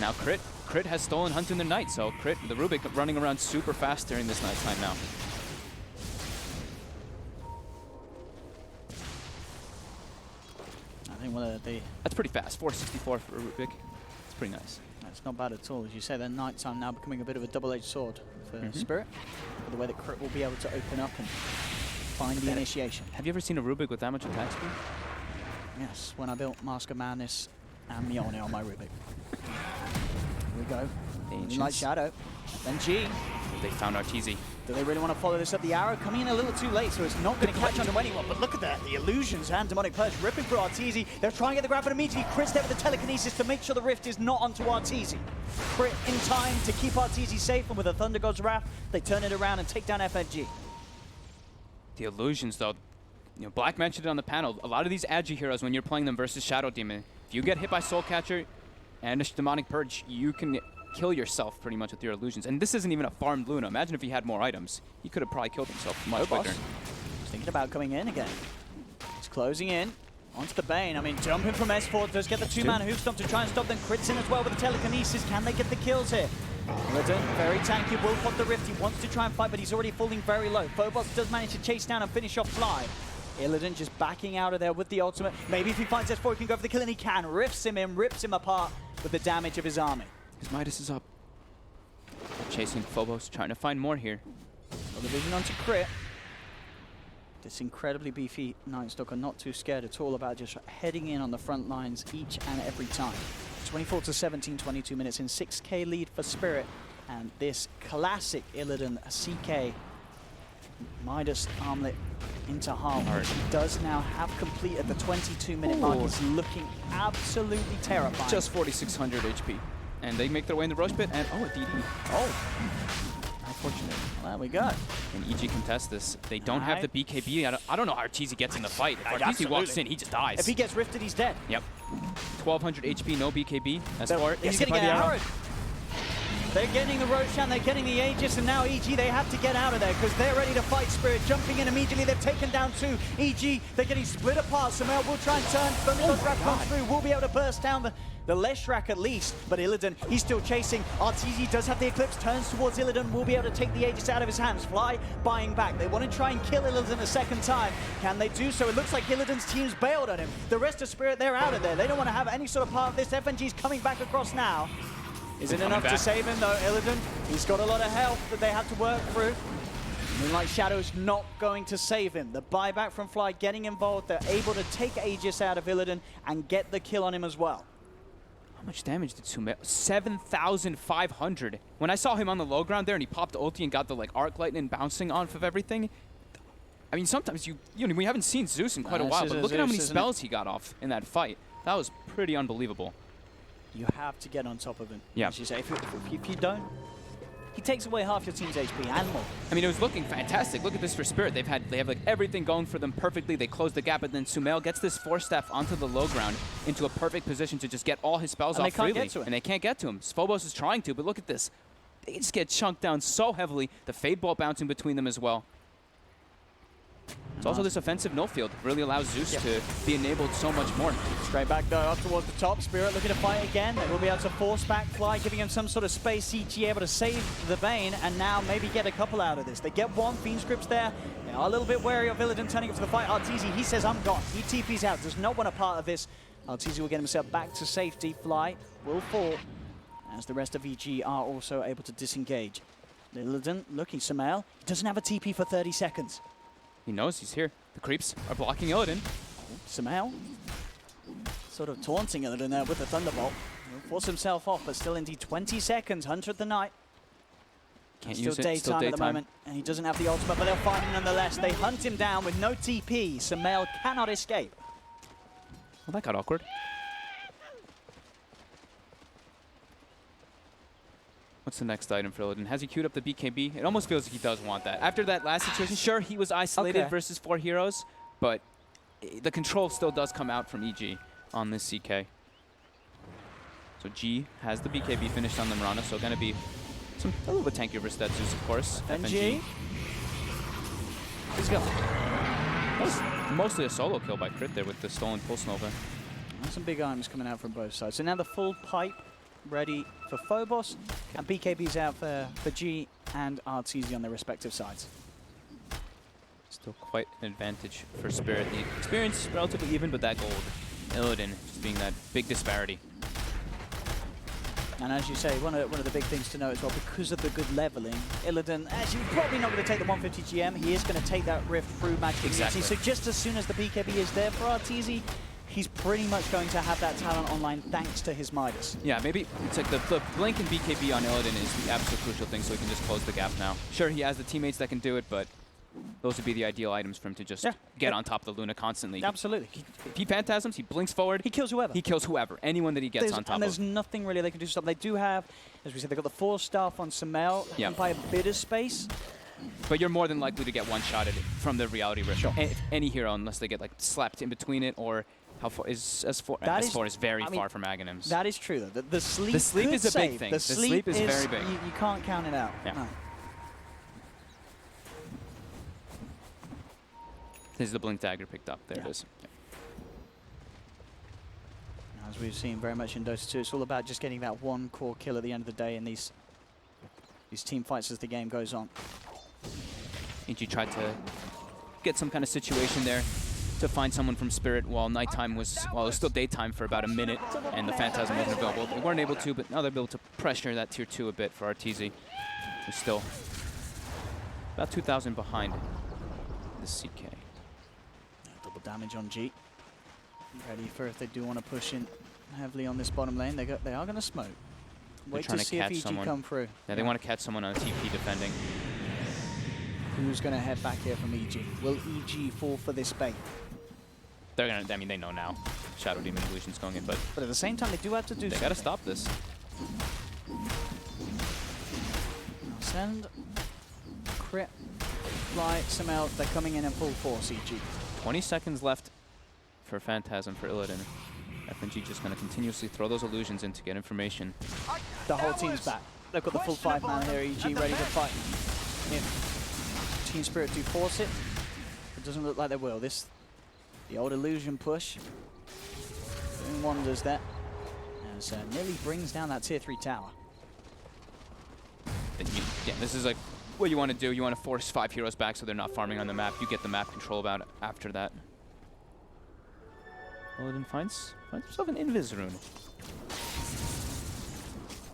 Now Crit has stolen Hunter in the Night, so Crit, the Rubik, running around super fast during this nighttime now. I think one of the... That's pretty fast. 464 for a Rubik. It's pretty nice. That's not bad at all. As you say, then nighttime now becoming a bit of a double-edged sword for Spirit. For the way that Crit will be able to open up and find the initiation. Have you ever seen a Rubik with that much attack speed? Yes, when I built Mask of Madness and Mjolnir on my Rubik. Here we go. Moonlight Shadow. Then G. They found Arteezy. Do they really want to follow this up? The arrow coming in a little too late, so it's not going to catch onto anyone. But look at that. The illusions and Demonic Purge ripping through Arteezy. They're trying to get the grab, but immediately Crit's there with the telekinesis to make sure the rift is not onto Arteezy. Crit in time to keep Arteezy safe, and with a Thunder God's Wrath, they turn it around and take down FFG. The illusions, though. You know, Black mentioned it on the panel. A lot of these Agi heroes, when you're playing them versus Shadow Demon, if you get hit by Soul Catcher and a Demonic Purge, you can kill yourself pretty much with your illusions. And this isn't even a farmed Luna. Imagine if he had more items. He could have probably killed himself much quicker. He's thinking about coming in again. He's closing in onto the Bane. I mean, jumping from S4 does get the two-man hoof stomp to try and stop them. Crits in as well with the telekinesis. Can they get the kills here? Illidan, very tanky, will pop the rift. He wants to try and fight, but he's already falling very low. Phobos does manage to chase down and finish off Fly. Illidan just backing out of there with the ultimate. Maybe if he finds S4, he can go for the kill, and he can. Rips him in, rips him apart with the damage of his army. His Midas is up. Chasing Phobos, trying to find more here. Well, the vision onto Crit. This incredibly beefy Night Stalker, not too scared at all about just heading in on the front lines each and every time. 24 to 17, 22 minutes in, 6k lead for Spirit. And this classic Illidan CK Midas armlet into Harm, which he does now have completed the 22-minute mark. Is looking absolutely terrifying. Just 4,600 HP. And they make their way in the Roche Pit, and oh, a DD. Oh. Unfortunate. Well, there we go. And EG contest this. They don't have the BKB. I don't know how Arteezy gets in the fight. If Arteezy walks in, he just dies. If he gets rifted, he's dead. Yep. 1,200 HP, no BKB. That's for it. He's going to get arrowed. They're getting the Roshan, they're getting the Aegis, and now EG, they have to get out of there because they're ready to fight Spirit. Jumping in immediately, they've taken down two. EG, they're getting split apart. Samel will try and turn. Thunder God's Wrath comes through. Will be able to burst down the Leshrac at least, but Illidan, he's still chasing. Arteezy does have the Eclipse, turns towards Illidan, will be able to take the Aegis out of his hands. Fly buying back. They want to try and kill Illidan a second time. Can they do so? It looks like Illidan's team's bailed on him. The rest of Spirit, they're out of there. They don't want to have any sort of part of this. FNG's coming back across now. Is it enough to save him though, Illidan? He's got a lot of health that they have to work through. Moonlight Shadow's not going to save him. The buyback from Fly getting involved. They're able to take Aegis out of Illidan and get the kill on him as well. How much damage did Sumail? 7,500. When I saw him on the low ground there and he popped ulti and got the arc lightning bouncing off of everything, I mean, sometimes we haven't seen Zeus in quite a while, but look at how many spells he got off in that fight. That was pretty unbelievable. You have to get on top of him. Yeah. As you say, if you don't, he takes away half your team's HP and more. I mean, it was looking fantastic. Look at this for Spirit. They have everything going for them perfectly. They close the gap, and then Sumail gets this Force Staff onto the low ground into a perfect position to just get all his spells off freely. And they can't get to him. Phobos is trying to, but look at this. They just get chunked down so heavily. The Fade Ball bouncing between them as well. It's also this offensive no field really allows Zeus to be enabled so much more. Straight back though, up towards the top. Spirit looking to fight again. They will be able to force back Fly, giving him some sort of space. EG able to save the Bane, and now maybe get a couple out of this. They get one. Fiend's Grip's there. They are a little bit wary of Illidan turning up for the fight. Arteezy, he says, I'm gone. He TP's out. Does not want a part of this. Arteezy will get himself back to safety. Fly will fall, as the rest of EG are also able to disengage. Illidan looking Sumail. He doesn't have a TP for 30 seconds. He knows he's here. The creeps are blocking Illidan. Sumail sort of taunting Illidan there with the Thunderbolt. He'll force himself off, but still indeed 20 seconds. Hunter of the Night. Can't still use it. Daytime Still daytime at the moment, and he doesn't have the ultimate, but they'll find him nonetheless. They hunt him down with no TP. Sumail cannot escape. Well, that got awkward. What's the next item for Illidan? Has he queued up the BKB? It almost feels like he does want that. After that last situation, sure, he was isolated versus 4 heroes, but the control still does come out from EG on this CK. So G has the BKB finished on the Mirana, so going to be A little bit tankier versus that Zeus, of course. NG. Let's go. That was mostly a solo kill by Crit there with the stolen Pulse Nova. Some big items coming out from both sides. So now the full pipe ready for Phobos, and BKB's out for G and Arteezy on their respective sides. Still quite an advantage for Spirit. The experience relatively even, but that gold. Illidan just being that big disparity. And as you say, one of the big things to know as well, because of the good leveling, Illidan actually probably not going to take the 150 GM. He is going to take that Rift through Magic Exactly. Immunity. So just as soon as the BKB is there for Arteezy, he's pretty much going to have that talent online thanks to his Midas. Yeah, maybe it's like the blink and BKB on Illidan is the absolute crucial thing, so he can just close the gap now. Sure, he has the teammates that can do it, but those would be the ideal items for him to just get on top of the Luna constantly. Absolutely. If he phantasms, he blinks forward. He kills whoever. He kills whoever. Anyone that he gets on top and there's of. nothing really they can do to stop. They do have, as we said, they've got the 4 staff on Sumail, and by a bit of space. But you're more than likely to get one-shotted from the Reality Rift. Sure. Any hero, unless they get like slapped in between it, or how far is S4? S4 is very far from Aghanims. That is true, though. The sleep is a big thing. The sleep is very big. You can't count it out. Yeah. No. This is the blink dagger picked up. There it is. Yeah. As we've seen very much in Dota 2, it's all about just getting that one core kill at the end of the day in these team fights as the game goes on. EG tried to get some kind of situation there to find someone from Spirit while nighttime was, well, it was still daytime for about a minute, and the Phantasm wasn't available. They weren't able to, but now they're able to pressure that tier 2 a bit for Arteezy, who's still about 2,000 behind the CK. Double damage on G. Ready for if they do want to push in heavily on this bottom lane. They are going to smoke. Wait to see if EG come through. Yeah, they want to catch someone on a TP defending. Who's going to head back here from EG? Will EG fall for this bait? They're going to, I mean, they know now. Shadow Demon Illusion's going in, but at the same time, they do have to do something. They got to stop this. Now send Crit, Fly, Sumail. They're coming in full force, EG. 20 seconds left for Phantasm for Illidan. FNG just going to continuously throw those illusions in to get information. The whole team's back. They've got the full 5-man here, EG ready to fight. If Team Spirit do force it, it doesn't look like they will. The old illusion push, doing wonders there. As nearly brings down that tier 3 tower. Yeah, this is like what you want to do. You want to force 5 heroes back so they're not farming on the map. You get the map control about after that. Illidan finds himself an Invis rune.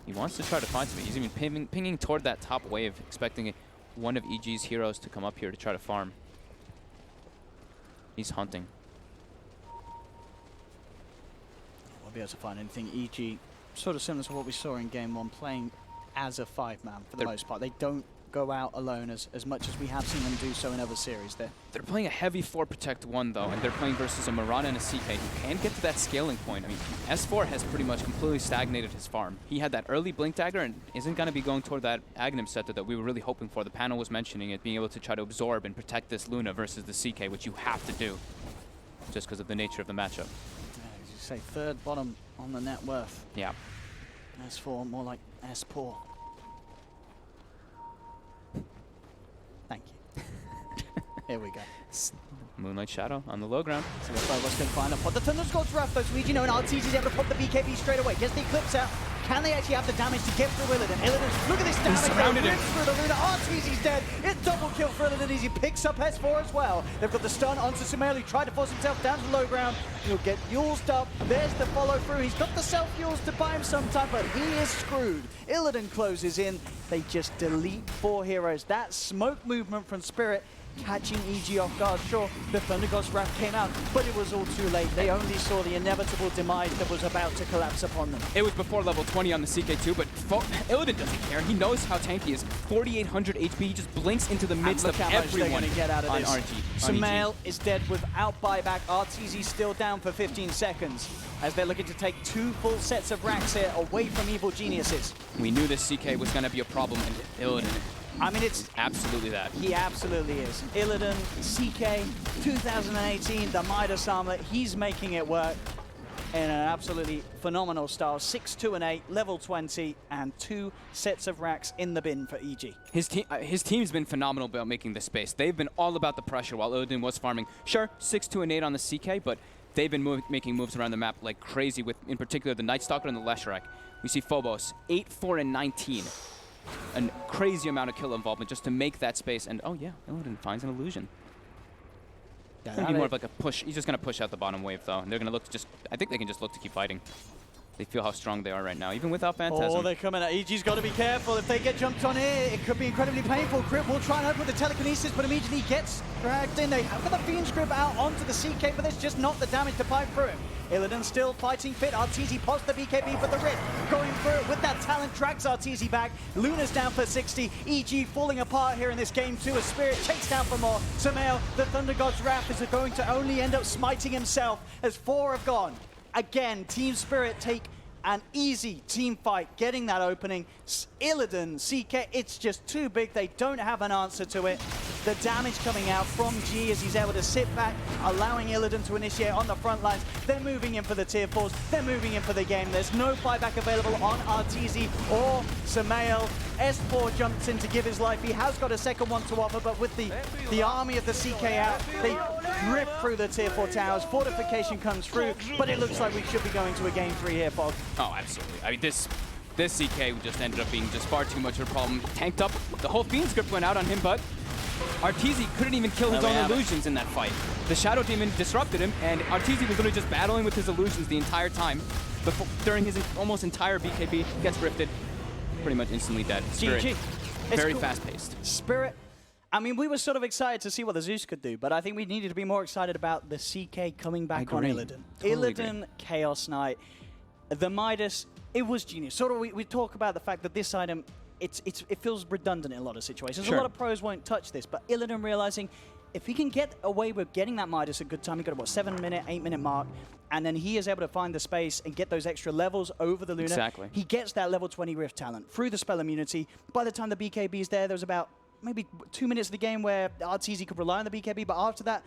He wants to try to find something. He's even pinging toward that top wave, expecting one of EG's heroes to come up here to try to farm. He's hunting. Won't be able to find anything. EG, sort of similar to what we saw in Game 1, playing as a 5-man for the most part. They don't go out alone as much as we have seen them do so in other series there. They're playing a heavy 4 Protect 1 though, and they're playing versus a Mirana and a CK who can get to that scaling point. I mean, S4 has pretty much completely stagnated his farm. He had that early Blink Dagger and isn't going to be going toward that Aghanim setter that we were really hoping for. The panel was mentioning it, being able to try to absorb and protect this Luna versus the CK, which you have to do, just because of the nature of the matchup. Yeah, as you say, 3rd bottom on the net worth. Yeah. S4 more like S-poor. Thank you. Here we go. Moonlight Shadow on the low ground. So Phobos can find a pot. The Thunder's got rough though, so EG know, and Arteezy's able to pop the BKB straight away. Gets the Eclipse out. Can they actually have the damage to get through Illidan? Illidan, look at this damage. Surrounded him. Through the Luna. Arteezy's dead. It's double kill for Illidan as he picks up S4 as well. They've got the stun onto Sumail. He tried to force himself down to the low ground. He'll get Yulesed up. There's the follow through. He's got the self-Yules to buy him some time, but he is screwed. Illidan closes in. They just delete 4 heroes. That smoke movement from Spirit catching EG off guard. Sure, the Thunder God's Wrath came out, but it was all too late. They only saw the inevitable demise that was about to collapse upon them. It was before level 20 on the CK2, but Illidan doesn't care. He knows how tanky he is. 4,800 HP. He just blinks into the midst of everyone they're get out of on this. RG. Sumail is dead without buyback. Arteezy's still down for 15 seconds as they're looking to take 2 full sets of racks here away from Evil Geniuses. We knew this CK was going to be a problem, and Illidan, I mean, it's absolutely that. He absolutely is. Illidan, CK, 2018, the Midas armor, he's making it work. in an absolutely phenomenal style. 6-2-8, level 20, and 2 sets of racks in the bin for EG. His team's been phenomenal about making the space. They've been all about the pressure while Illidan was farming. Sure, 6-2-8 on the CK, but they've been making moves around the map like crazy with, in particular, the Night Stalker and the Leshrac. We see Phobos, 8-4-19. A crazy amount of kill involvement just to make that space. And oh yeah, Illidan finds an illusion. It's going to be more of like a push. He's just going to push out the bottom wave, though. And they're going to look to just... I think they can just look to keep fighting. They feel how strong they are right now, even without Phantasm. Oh, they're coming at EG's got to be careful. If they get jumped on here, it could be incredibly painful. Grip will try and open with the telekinesis, but immediately gets dragged in. They have got the Fiend's Grip out onto the CK, but there's just not the damage to pipe through him. Illidan still fighting fit. RTZ pops the BKB for the Rift. Going through it with that talent, drags RTZ back. Luna's down for 60. EG falling apart here in this game too. A Spirit chased down for more. Samael, the Thunder God's Wrath, is going to only end up smiting himself as 4 have gone. Again, Team Spirit take an easy team fight, getting that opening. Illidan, CK, it's just too big. They don't have an answer to it. The damage coming out from G as he's able to sit back, allowing Illidan to initiate on the front lines. They're moving in for the tier 4s. They're moving in for the game. There's no buyback available on RTZ or Samael. S4 jumps in to give his life. He has got a second one to offer, but with the army of the CK out, they rip through the tier 4 towers. Fortification comes through, but it looks like we should be going to a game 3 here, Fog. Oh, absolutely. I mean, this CK just ended up being just far too much of a problem. Tanked up. The whole Fiend Script went out on him, but Arteezy couldn't even kill his own illusions in that fight. The Shadow Demon disrupted him, and Arteezy was literally just battling with his illusions the entire time. Before, during his almost entire BKB, gets rifted, pretty much instantly dead. Spirit, GG. Very fast-paced. Spirit, I mean, we were sort of excited to see what the Zeus could do, but I think we needed to be more excited about the CK coming back on Illidan. Totally Illidan, Chaos Knight, the Midas, it was genius. Sort of, we talk about the fact that this item, it feels redundant in a lot of situations. Sure. A lot of pros won't touch this, but Illidan realizing if he can get away with getting that Midas a good time, he got a 7-minute, 8-minute mark, and then he is able to find the space and get those extra levels over the Luna. Exactly. He gets that level 20 Rift talent through the spell immunity. By the time the BKB is there was about maybe 2 minutes of the game where RTZ could rely on the BKB, but after that,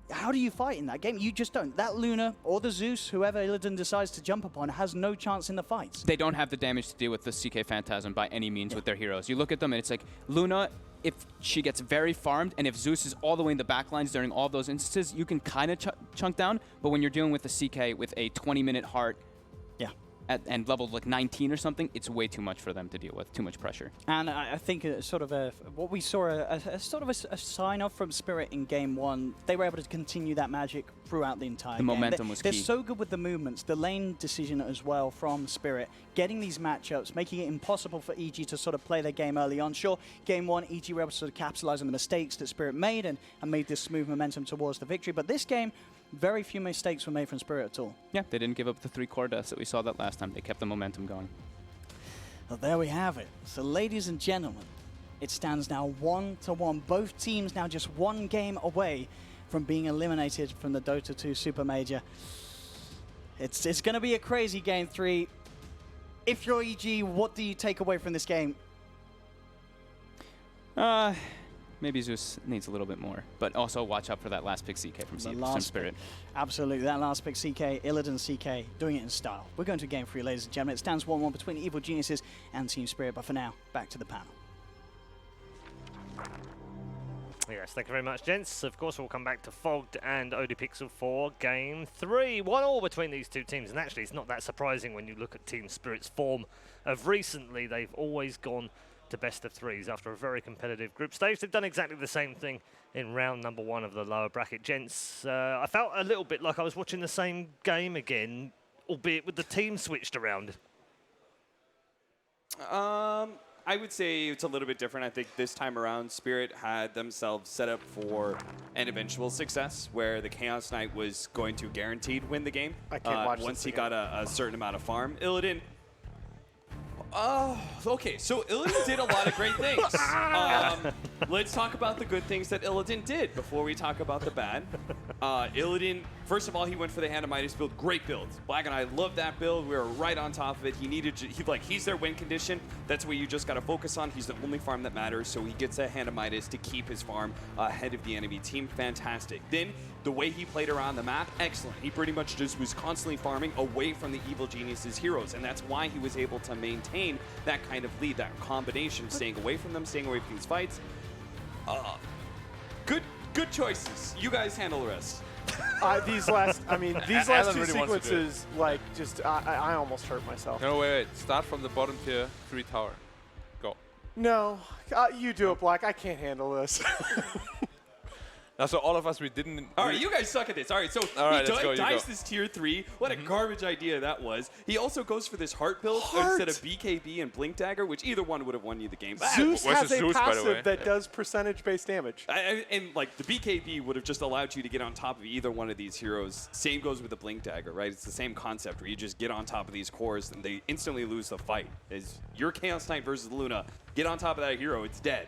how do you fight in that game? You just don't. That Luna or the Zeus, whoever Illidan decides to jump upon, has no chance in the fights. They don't have the damage to deal with the CK Phantasm by any means with their heroes. You look at them and it's like, Luna, if she gets very farmed, and if Zeus is all the way in the backlines during all those instances, you can kind of chunk down, but when you're dealing with the CK with a 20-minute heart, and level like 19 or something, it's way too much for them to deal with, too much pressure. And I think sort of what we saw, a sign off from Spirit in game 1, they were able to continue that magic throughout the entire game. The momentum was key. They're so good with the movements, the lane decision as well from Spirit, getting these matchups, making it impossible for EG to sort of play their game early on. Sure, game 1, EG were able to sort of capitalize on the mistakes that Spirit made and made this smooth momentum towards the victory, but this game, very few mistakes were made from Spirit at all. Yeah, they didn't give up the 3 core deaths that we saw that last time. They kept the momentum going. Well, there we have it. So, ladies and gentlemen, it stands now 1-1. Both teams now just 1 game away from being eliminated from the Dota 2 Supermajor. It's going to be a crazy game 3. If you're EG, what do you take away from this game? Maybe Zeus needs a little bit more, but also watch out for that last pick CK from Spirit. Absolutely, that last pick CK, Illidan CK, doing it in style. We're going to game 3, ladies and gentlemen. It stands 1-1 between Evil Geniuses and Team Spirit, but for now, back to the panel. Yes, thank you very much, gents. Of course, we'll come back to Fogged and ODPixel for game 3. 1-1 between these two teams, and actually it's not that surprising when you look at Team Spirit's form of recently. They've always gone to best of 3s after a very competitive group stage. They've done exactly the same thing in round number 1 of the lower bracket. Gents, I felt a little bit like I was watching the same game again, albeit with the team switched around. I would say it's a little bit different. I think this time around, Spirit had themselves set up for an eventual success where the Chaos Knight was going to guaranteed win the game. I can't watch once this he again. got a certain amount of farm. Illidan. Okay, so Illidan did a lot of great things. let's talk about the good things that Illidan did before we talk about the bad. Illidan, first of all, he went for the Hand of Midas build. Great build. Black and I love that build. We were right on top of it. He's their win condition. That's what you just got to focus on. He's the only farm that matters, so he gets a Hand of Midas to keep his farm ahead of the enemy team. Fantastic. Then, the way he played around the map, excellent. He pretty much just was constantly farming away from the Evil Genius's heroes, and that's why he was able to maintain that kind of lead, that combination, staying away from them, staying away from these fights. Good choices. You guys handle the rest. These last Alan two really wants to do it. sequences, like, just I almost hurt myself. No, wait. Start from the bottom tier, 3 tower. Go. No, you do it, Black. I can't handle this. Now, so all of us, we didn't... All right, you guys suck at this. All right, so he dives this tier 3. What a garbage idea that was. He also goes for this heart build instead of BKB and Blink Dagger, which either one would have won you the game. Zeus has a Zeus, by the passive way? that does percentage-based damage. And like the BKB would have just allowed you to get on top of either one of these heroes. Same goes with the Blink Dagger, right? It's the same concept where you just get on top of these cores and they instantly lose the fight. Is your Chaos Knight versus Luna, get on top of that hero, it's dead.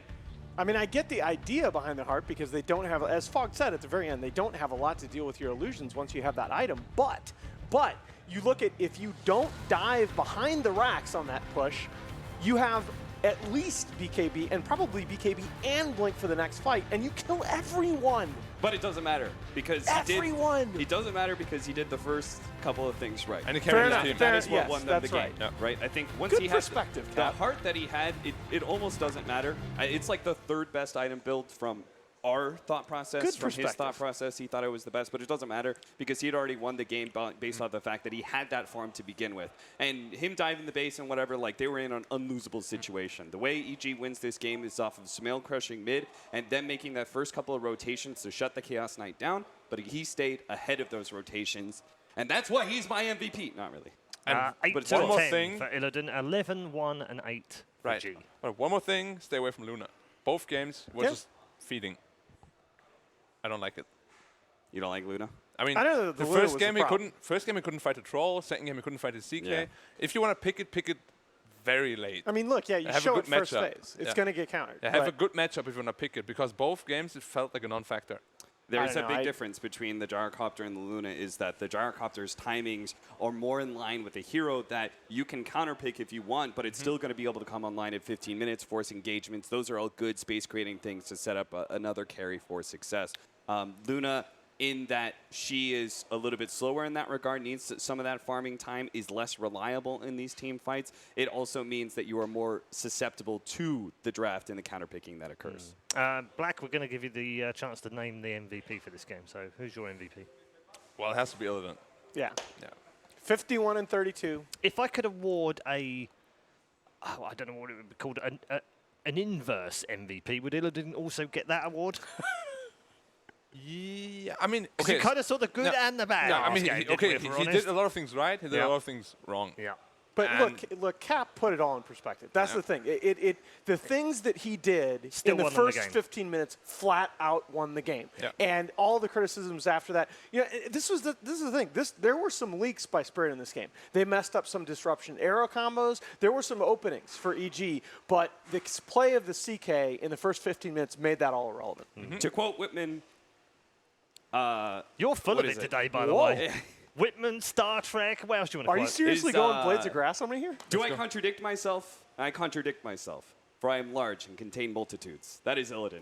I mean, I get the idea behind the heart because they don't have, as Fogg said at the very end, they don't have a lot to deal with your illusions once you have that item. But you look at, if you don't dive behind the racks on that push, you have at least BKB and probably BKB and Blink for the next fight, and you kill everyone. But it doesn't matter because It doesn't matter because he did the first couple of things right. And he carried his team. That is what yes, won them that's the game, right. Yeah. right? I think once Good he has perspective, the Cap. heart that he had, it almost doesn't matter. It's like the third best item build from our thought process, Good from his perspective. thought process. He thought it was the best, but it doesn't matter because he had already won the game based off the fact that he had that farm to begin with. And him diving the base and whatever, like they were in an unlosable situation. The way EG wins this game is off of Smail crushing mid and then making that first couple of rotations to shut the Chaos Knight down, but he stayed ahead of those rotations. And that's why he's my MVP. Not really. 8 but it's to one more 10 thing. for Illidan, 11, 1, and 8 for Right. G. Well, one more thing, stay away from Luna. Both games were Yeah. just feeding. I don't like it. You don't like Luna? I mean, I know that the the Luna first was game the he problem. couldn't. First game he couldn't fight a troll. Second game he couldn't fight a CK. Yeah. If you want to pick it very late. I mean, look, yeah, you Have a show good it first matchup. phase. It's Yeah. going to get countered. Yeah, have a but- good matchup if you want to pick it, because both games it felt like a non-factor. There's don't a know, big difference between the Gyrocopter and the Luna is that the Gyrocopter's timings are more in line with the hero that you can counterpick if you want, but it's still going to be able to come online at 15 minutes, force engagements. Those are all good space-creating things to set up another carry for success. Luna, in that she is a little bit slower in that regard, needs some of that farming time, is less reliable in these team fights. It also means that you are more susceptible to the draft and the counterpicking that occurs. Black, we're going to give you the chance to name the MVP for this game. So who's your MVP? Well, it has to be Illidan. Yeah. Yeah. 51 and 32. If I could award I don't know what it would be called, an inverse MVP, would Illidan also get that award? Yeah, I mean, Because you kind of saw the good and the bad. No, I mean, last game, he if we're did honest. a lot of things right. He did Yeah. a lot of things wrong. Yeah. But And- look, Cap put it all in perspective. That's the thing. The things that he did Still in the won them the first game. 15 minutes flat out won the game. Yeah. And all the criticisms after that. You know, this is the thing. There were some leaks by Spirit in this game. They messed up some disruption arrow combos. There were some openings for EG, but the play of the CK in the first 15 minutes made that all irrelevant. To quote Whitman, You're full What of is it it? today, by the Whoa. way. Whitman, Star Trek. What else do you want to Are you quote? seriously Is, going Blades of Grass on me here? do I contradict myself? I contradict myself, for I am large and contain multitudes. That is Illidan.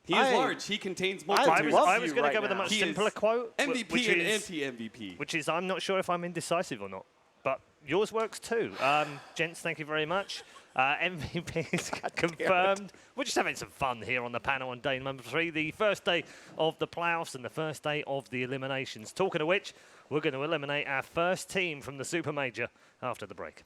He is I- large. He contains I multitudes. love I was you going right to go with a now. much He is simpler quote. MVP which and is, anti-MVP. which is, I'm not sure if I'm indecisive or not. But yours works too. Gents, thank you very much. MVP is confirmed. We're just having some fun here on the panel on day number 3, the first day of the playoffs and the first day of the eliminations. Talking of which, we're going to eliminate our first team from the Supermajor after the break.